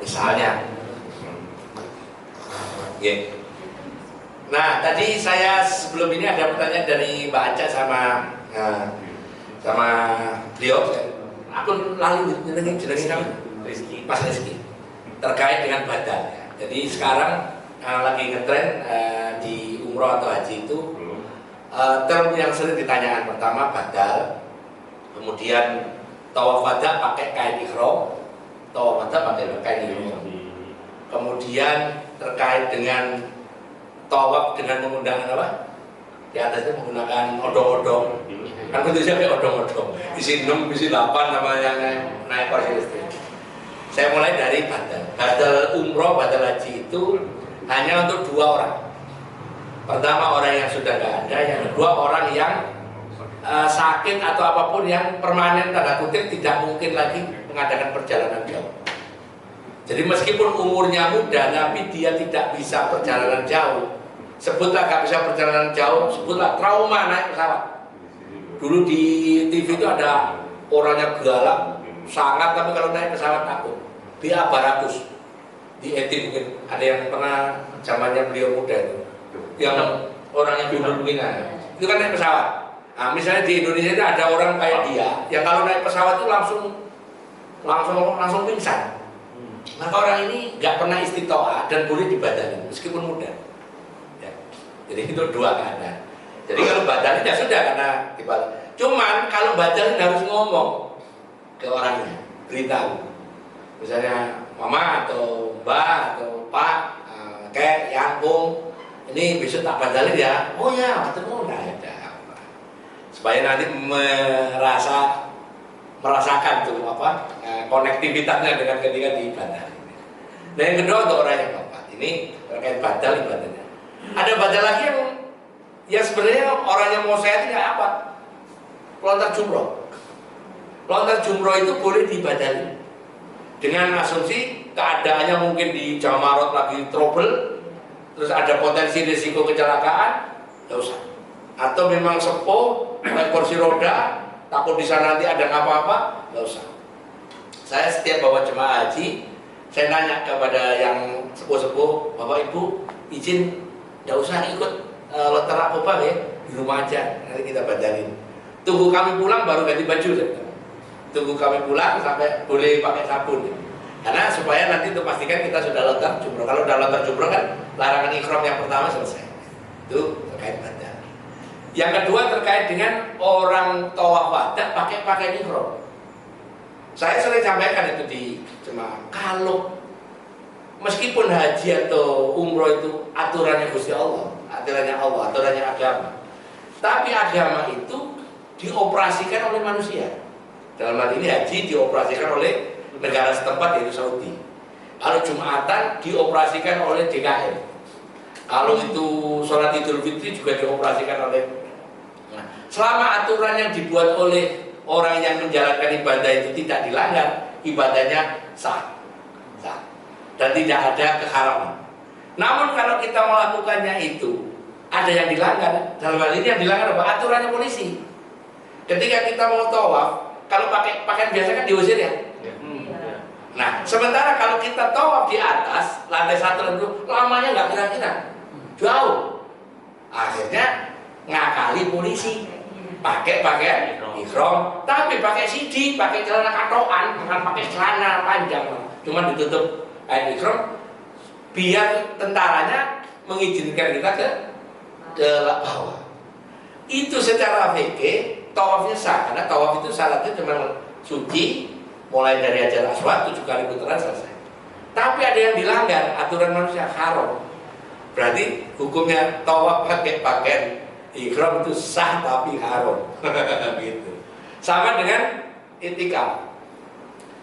misalnya. Yeah. Nah, tadi saya sebelum ini ada pertanyaan dari Mbak Aca sama beliau. Aku lalu jenengi kamu Rizky, Mas Rizky, terkait dengan badal. Ya. Jadi sekarang lagi ngetren di umroh atau haji itu term yang sering ditanyakan pertama badal, kemudian tawaf wada pakai kain ihram, tawaf wada pakai kain ihram, kemudian terkait dengan tawaf dengan menggunakan apa? Di atasnya menggunakan odong-odong, kan bentuknya kayak odong-odong, isi 6, isi 8 namanya naik kursi listrik. Saya mulai dari badal. Badal umroh, badal haji itu hanya untuk 2 orang. Pertama orang yang sudah nggak ada, yang kedua orang yang sakit atau apapun yang permanen tanda kutip tidak mungkin lagi mengadakan perjalanan jauh. Jadi meskipun umurnya muda, tapi dia tidak bisa perjalanan jauh. Sebutlah nggak bisa perjalanan jauh, sebutlah trauma naik pesawat. Dulu di TV itu ada orangnya galak, sangat, tapi kalau naik pesawat takut. Dia barakus di Eti mungkin ada yang pernah zamannya beliau muda itu. Yang orang yang dulu itu kan naik pesawat. Nah, misalnya di Indonesia itu ada orang kayak dia, yang kalau naik pesawat itu langsung pingsan. Maka orang ini nggak pernah istitoah dan boleh dibadalin meskipun muda. Ya. Jadi itu 2 keadaan. Jadi kalau badalin ya sudah karena dibalik. Cuman kalau badalin harus ngomong ke orangnya, beritahu. Misalnya mama atau mbak atau pak, kayak yangkung. Ini besok tak badalin ya. Oh ya, ketemu nggak ada apa. Supaya nanti merasakan tuh apa konektivitasnya dengan ketika di badal. Nah yang kedua untuk orang yang wafat ini terkait badal ibadahnya. Ada badal lagi yang sebenarnya orang yang mau sehat tidak apa. Lontar jumroh. Lontar jumroh itu boleh dibadalin dengan asumsi keadaannya mungkin di Jamarot lagi trouble. Terus ada potensi risiko kecelakaan, nggak usah. Atau memang sepuh, naik kursi roda, takut di sana nanti ada apa-apa, nggak usah. Saya setiap bawa jemaah haji, saya nanya kepada yang sepuh-sepuh, Bapak Ibu izin, nggak usah ikut lontar narkoba ya, di rumah aja, nanti kita badalin. Tunggu kami pulang baru ganti baju, tunggu kami pulang sampai boleh pakai sabun. Karena supaya nanti untuk pastikan kita sudah lontar jumroh. Kalau sudah lontar jumroh kan larangan ikhram yang pertama selesai. Itu terkait badal. Yang kedua terkait dengan orang tawaf wada pakai pakaian ikhram. Saya sering sampaikan itu di jemaah. Kalau meskipun haji atau umroh itu aturannya Gusti Allah, aturannya agama. Tapi agama itu dioperasikan oleh manusia. Dalam hal ini haji dioperasikan oleh negara setempat yaitu Saudi. Kalau Jumatan dioperasikan oleh DKM. Kalau itu sholat Idul Fitri juga dioperasikan oleh. Nah, selama aturan yang dibuat oleh orang yang menjalankan ibadah itu tidak dilanggar, ibadahnya sah, dan tidak ada keharaman. Namun kalau kita melakukannya itu ada yang dilanggar, dalam hal ini yang dilanggar apa? Aturannya polisi. Ketika kita mau tawaf, kalau pakai pakaian biasa kan diusir ya. Nah, sementara kalau kita tawaf di atas lantai 1 itu lamanya nggak kira-kira, jauh. Akhirnya ngakali polisi, pakai pakaian ihram, tapi pakai sidi, pakai celana katoan, bukan pakai celana panjang, cuma ditutup kain ihram, biar tentaranya mengizinkan kita ke bawah. Itu secara fikih tawafnya sah, karena tawaf itu syaratnya cuma suci. Mulai dari Hajar Aswad 7 kali putaran selesai. Tapi ada yang dilanggar, aturan manusia haram. Berarti hukumnya tawaf pakai pakaian ihram itu sah tapi haram. Gitu. Sama dengan i'tikaf.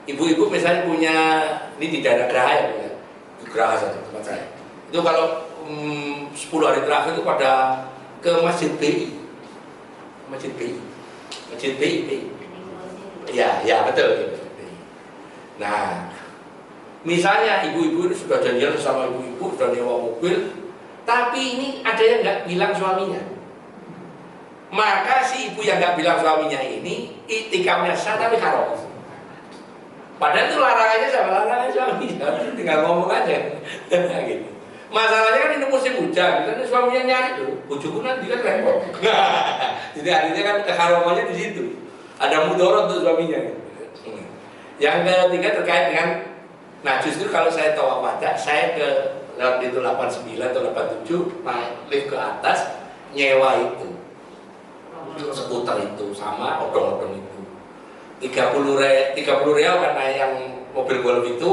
Ibu-ibu misalnya punya, ini di daerah Geraha ya, punya di Geraha saja tempat saya. Itu kalau 10 hari terakhir itu pada ke Masjid BI. Masjid BI. Masjid BI. Ya betul. Nah, misalnya ibu-ibu ini sudah janjian sama ibu-ibu, sudah nyewa mobil, tapi ini ada yang nggak bilang suaminya. Maka si ibu yang nggak bilang suaminya ini i'tikafnya sah tapi haram. Padahal itu larangannya sama larangan suaminya, tinggal ngomong aja. Gitu. Masalahnya kan ini musim hujan, kan suaminya nyari tuh, bujuku nanti kan repot. Jadi artinya kan keharamannya di situ. Ada mudarat untuk suaminya. Gitu. Yang ketiga terkait dengan, nah justru kalau saya tawaf wada, saya ke lewat itu 89 atau 87 naik lift ke atas, nyewa itu skuter itu sama odong-odong itu 30 rial karena yang mobil golf itu.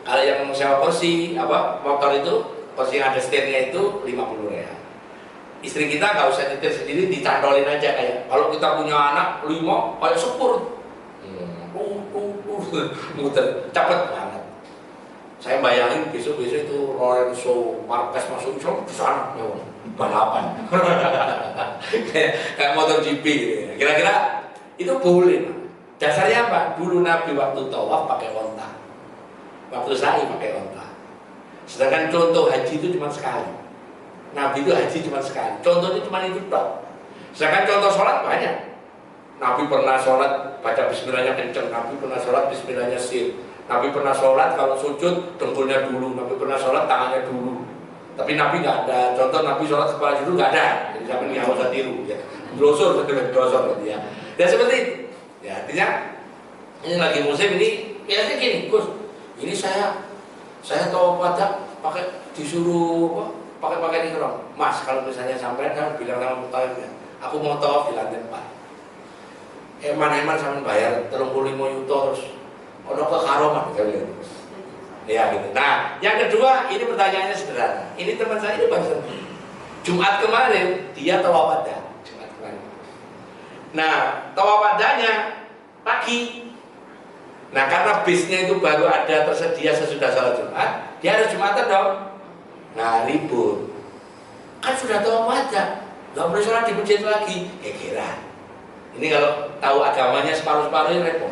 Kalau yang sewa kursi motor itu, kursi yang ada setirnya itu 50 rial. Istri kita nggak usah nyetir sendiri, dicantolin aja kayak kalau kita punya anak 5 kayak sepur. Muter cepet banget. Saya bayangin besok-besok itu Lorenzo Marquez masuk Islam di sana balapan. Kayak motor GP gitu. Kira-kira itu boleh. Dasarnya apa? Dulu Nabi waktu tawaf pakai onta, waktu sa'i pakai onta. Sedangkan contoh haji itu cuma sekali. Nabi itu haji cuma sekali. Contohnya cuma itu tok. Sedangkan contoh sholat banyak. Nabi pernah sholat baca bismillahnya kenceng, Nabi pernah sholat bismillahnya sir, Nabi pernah sholat kalau sujud dengkulnya dulu, Nabi pernah sholat tangannya dulu. Tapi Nabi nggak ada contoh Nabi sholat kepala dulu, nggak ada. Jadi sampai nggak usah tiru ya. Brosur ya. Dan seperti itu. Ya artinya ini lagi musim ini biasanya gini, Gus. Ini saya tahu pada pakai disuruh pakai pakaian ihram. Mas kalau misalnya sampai kan bilang sama mutawifnya, aku mau tawaf di lantai 4. Eman sama bayar 35 juta terus ono kekaroman gitu. Ya gitu. Nah, yang kedua ini pertanyaannya sederhana. Ini teman saya ini barusan Jumat kemarin dia tawaf wada. Jumat kemarin. Nah, tawaf wadanya pagi. Nah, karena bisnya itu baru ada tersedia sesudah sholat Jumat, dia harus Jumatan dong. Nah, libur. Kan sudah tawaf wada, nggak boleh sholat di masjid lagi. Kira. Ini kalau tahu agamanya separuh-separuhnya repot.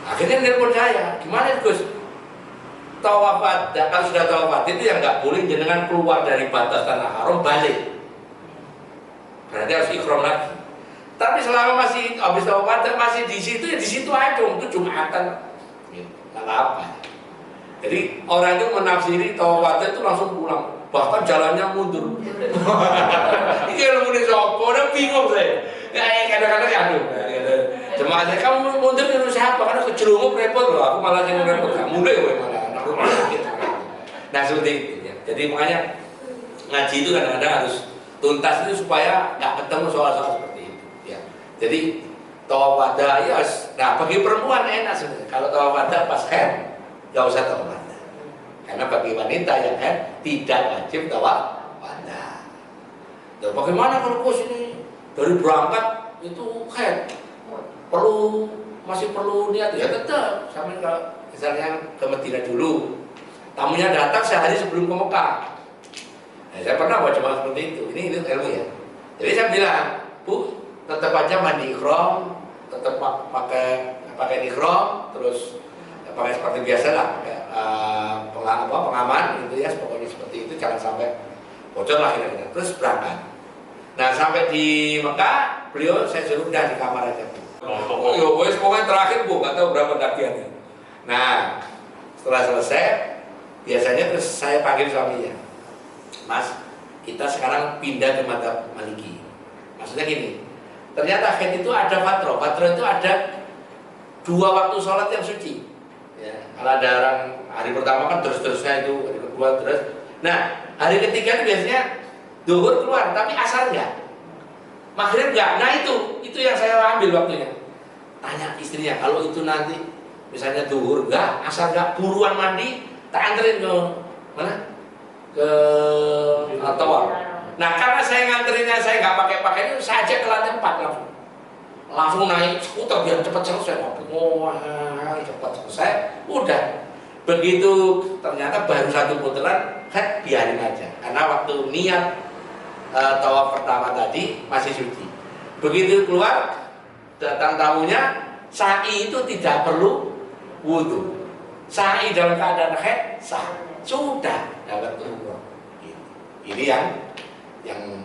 Akhirnya nelpon saya, gimana Gus? Tawaf wada, kalau sudah tawaf wada itu yang nggak boleh jenengan keluar dari batas tanah haram balik. Berarti harus ikhram lagi. Tapi selama masih habis tawaf wada masih di situ ya di situ aja untuk Jumatan. Nggak apa. Jadi orang itu menafsiri tawaf wada itu langsung pulang, bahkan jalannya mundur. Ini ilmu ini sopo, udah bingung saya. Ya kadang-kadang aduh. Jemaah saya kamu mundur ke siapa? Karena kejelungup repot loh. Aku malah yang repot. Kamu mulai malah. Nah seperti itu ya. Jadi makanya ngaji itu kadang-kadang harus tuntas itu supaya nggak ketemu soal-soal seperti itu. Ya. Jadi tawaf wada ya. Nah bagi perempuan enak sebenarnya. Kalau tawaf wada pas haid nggak usah tawaf wada. Karena bagi wanita yang haid tidak wajib tawaf wada. Dan bagaimana kalau bos ini dari berangkat itu haid masih perlu niat ya tetap sampai kalau misalnya ke Madinah dulu tamunya datang sehari sebelum ke Mekah Nah, saya pernah bawa cuma seperti itu. Ini ilmu ya. Jadi saya bilang, Bu, tetap aja mandi ikhram, tetap pakai ikhram, terus pakai seperti biasa lah, pengaman gitu ya, pokoknya seperti itu, jangan sampai bocor lah kira-kira. Terus berangkat. Nah sampai di Mekah, beliau saya suruh udah di kamar aja. Oh, pokoknya terakhir Bu, nggak tahu berapa tagihannya. Nah setelah selesai, biasanya terus saya panggil suaminya, Mas, kita sekarang pindah ke madzhab Maliki. Maksudnya gini, ternyata haid itu ada fatroh itu ada 2 waktu sholat yang suci. Ya, kalau ada orang hari pertama kan terus-terusnya itu, hari kedua terus. Nah, hari ketiga itu biasanya duhur keluar, tapi asar enggak, maghrib enggak. Nah itu yang saya ambil waktunya. Tanya istrinya, kalau itu nanti misalnya duhur enggak, asar enggak, buruan mandi, tak anterin ke mana? Ke tawaf. Nah, karena saya nganterinnya saya nggak pakai itu, saya ajak ke lantai 4 langsung naik skuter biar cepat selesai. Cepat selesai, udah. Begitu ternyata baru 1 putaran, biarin aja. Karena waktu niat tawaf pertama tadi masih suci. Begitu keluar, datang tamunya, sa'i itu tidak perlu wudu. Sa'i dalam keadaan haid sah, sudah dapat umroh. Ini yang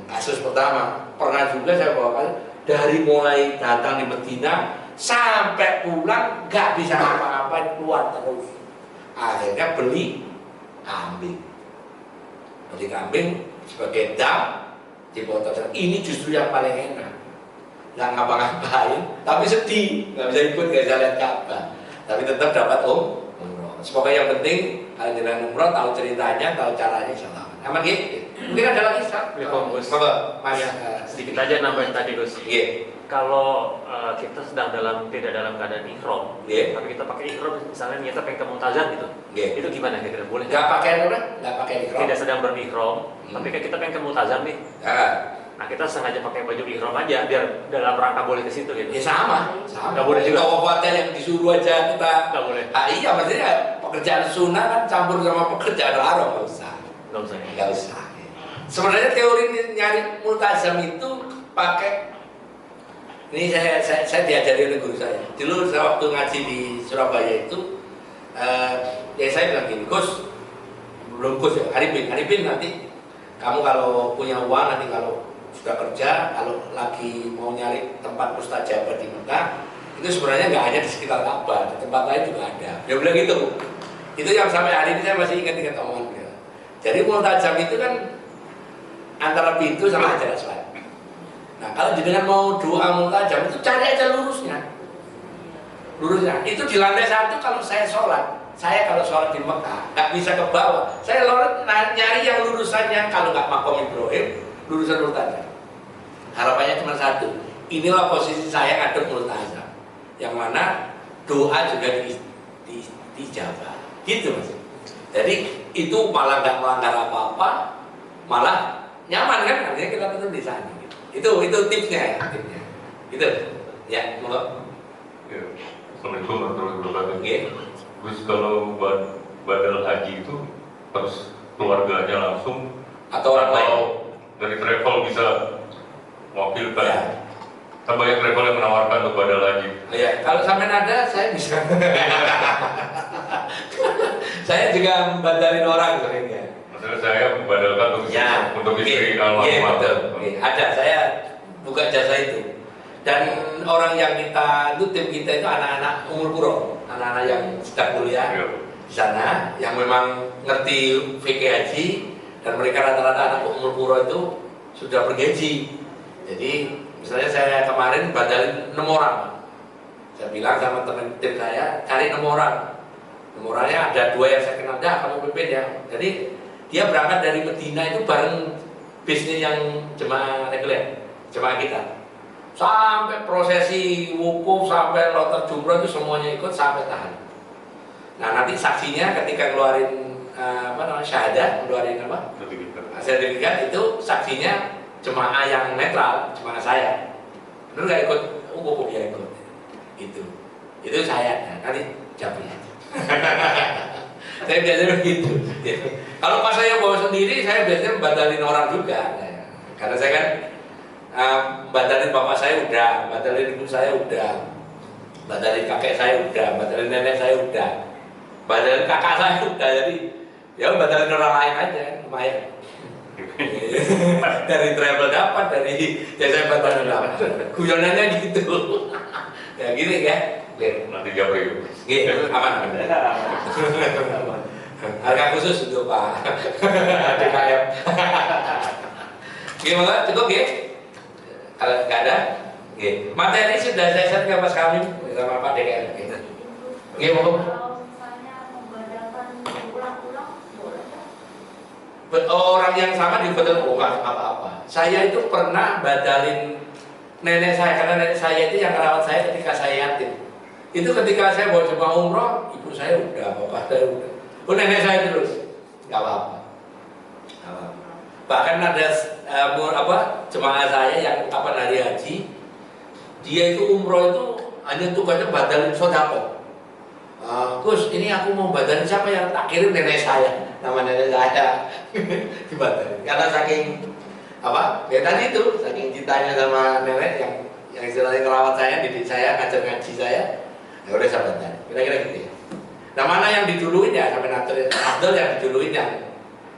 kasus pertama. Pernah juga saya bawa dari mulai datang di Medina sampai pulang nggak bisa apa-apa, keluar terus. Akhirnya beli kambing sebagai dam di Pontosan. Ini justru yang paling enak, nggak ngapa-ngapain tapi sedih, nggak bisa ikut, nggak bisa lihat Ka'bah, tapi tetap dapat umroh. Semoga yang penting kalian jalan umroh, tahu ceritanya, tahu caranya, insyaallah aman gitu. Mungkin ada lagi Ustaz? Ya, Gus. Mas, Sedikit aja nambahin tadi Gus. Iya. Kalau kita sedang tidak dalam keadaan ihram, tapi kita pakai ihram, misalnya kita pengen ke Mu'tazam gitu, itu gimana kira-kira, boleh? Nggak pakai apa? Nggak pakai ihram. Tidak sedang berihram, tapi kayak kita pengen ke Mu'tazam nih. Nah kita sengaja pakai baju ihram aja, biar dalam rangka boleh ke situ gitu. Ya sama. Nggak boleh juga. Tawaf hotel yang disuruh aja kita. Nggak boleh. Iya, maksudnya pekerjaan sunnah kan campur sama pekerjaan haram, nggak usah. Nggak usah. Sebenarnya teori nyari multazam itu pakai, ini saya diajari oleh guru saya. Dulu saya waktu ngaji di Surabaya itu, ya saya bilang gini, Gus, belum Gus ya, Arifin nanti kamu kalau punya uang, nanti kalau sudah kerja, kalau lagi mau nyari tempat mustajabah di Mekah, itu sebenarnya nggak hanya di sekitar Ka'bah, di tempat lain juga ada. Dia bilang gitu. Itu yang sampai hari ini saya masih ingat omongan dia. Jadi multazam itu kan antara pintu sama Hajar Aswad. Nah, kalau jenengan mau doa multazam itu cari aja lurusnya. Itu di lantai 1 kalau saya sholat. Saya kalau sholat di Mekah nggak bisa ke bawah. Saya nyari yang lurusannya, kalau nggak makom Ibrahim, lurusan multazam. Harapannya cuma satu. Inilah posisi saya ngadep multazam, yang mana doa juga dijawab. Gitu Mas. Jadi itu malah nggak melanggar apa-apa, malah nyaman kan, artinya kita tetap di sana. Gitu. Itu tipsnya ya, Gitu. Ya, monggo. Ya, Assalamualaikum warahmatullahi wabarakatuh. Oke. Terus kalau badal haji itu harus keluarganya langsung Atau orang lain? Dari travel bisa mewakilkan? Ya. Kan banyak travel yang menawarkan untuk badal haji. Ya, kalau sampai ada saya bisa. Saya juga membadalin orang sebenarnya. Maksudnya saya membadalkan untuk istri almarhumah. Betul. Ada, saya buka jasa itu. Dan orang yang tim kita itu anak-anak umur puro, anak-anak yang sedang kuliah di sana, yang memang ngerti fikih haji, dan mereka rata-rata anak umur puro itu sudah bergaji. Jadi misalnya saya kemarin badalin 6 orang. Saya bilang sama teman tim saya, cari 6 orang. 6 orangnya ada 2 yang saya kenal, dah kamu pimpin ya. Jadi dia berangkat dari Medina itu bareng bisnis yang jemaah reguler, jemaah kita. Sampai prosesi wukuf, sampai loter jumroh itu semuanya ikut sampai tahan. Nah nanti saksinya ketika keluarin syahadat, keluarin sertifikat itu saksinya jemaah yang netral, jemaah saya. Benar nggak ikut wukuf, dia ikut. Itu saya. Nah, nanti jawabnya. Saya biasanya begitu. Kalau pas saya bawa sendiri, saya biasanya batalin orang juga. Karena saya kan batalin bapak saya udah, batalin ibu saya udah, batalin kakek saya udah, batalin nenek saya udah, batalin kakak saya udah. Jadi ya batalin orang lain aja, lumayan. Dari travel dapat, dari jasa batalin dapat. Guyonannya gitu. Ya gini ya. Nanti Gabriel. Aman. Harga khusus untuk Pak DKM. Gimana? Cukup ya? Kalau nggak ada, materi sudah saya share ke Mas Kamil sama Pak DKM. Gimana? Kalau misalnya membadalkan ulang-ulang, boleh nggak? Orang yang sama dibadal bukan apa-apa. Saya itu pernah badalin nenek saya, karena nenek saya itu yang merawat saya ketika saya yatim. Itu ketika saya bawa jemaah umroh, ibu saya udah, bapak saya udah. Oh nenek saya terus, nggak apa-apa. Bahkan ada jemaah saya yang kapan hari haji, dia itu umroh itu hanya tugasnya badalin sodako. Gus, ini aku mau badalin siapa yang tak kirim nenek saya, nama nenek saya dibadalin. Karena saking ya tadi itu, saking cintanya sama nenek yang istilahnya ngerawat saya, didik saya, ngajar ngaji saya. Ya udah sahabat, kira-kira gitu ya. Nah mana yang diduluin ya sampai Abdul yang diduluin yang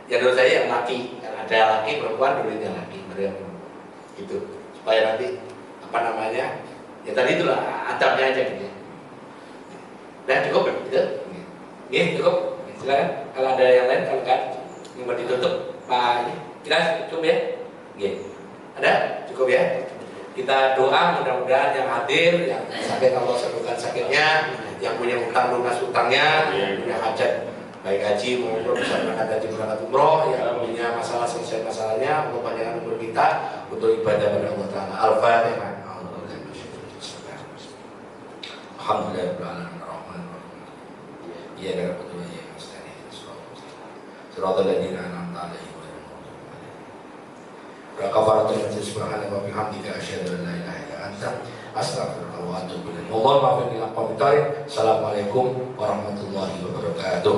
menurut saya yang laki, karena ada laki perempuan duluin yang laki, gitu supaya nanti ya tadi itulah adabnya aja gitu. Nah cukup gitu, cukup. Silakan kalau ada yang lain, kalau kan yang mau ditutup Pak ini, jelas cukup ya. Ada cukup ya. Kita doa mudah-mudahan yang hadir, yang sakit Allah sembuhkan sakitnya, yang punya utang lunas utangnya, yang punya hajat baik haji maupun bisa berangkat haji berangkat umroh, yang punya masalah selesai masalahnya, Allah panjangkan umur kita untuk ibadah pada Allah Taala. Al-Fatihah. Alhamdulillah. Iya dalam betul ya mustahil. Suratul ladina an'amta alaihim. Kafaratul majlis subhanaka wa bihamdika asyhadu an la ilaha illa anta astaghfiruka wa atubu ilaik. Assalamualaikum warahmatullahi wabarakatuh.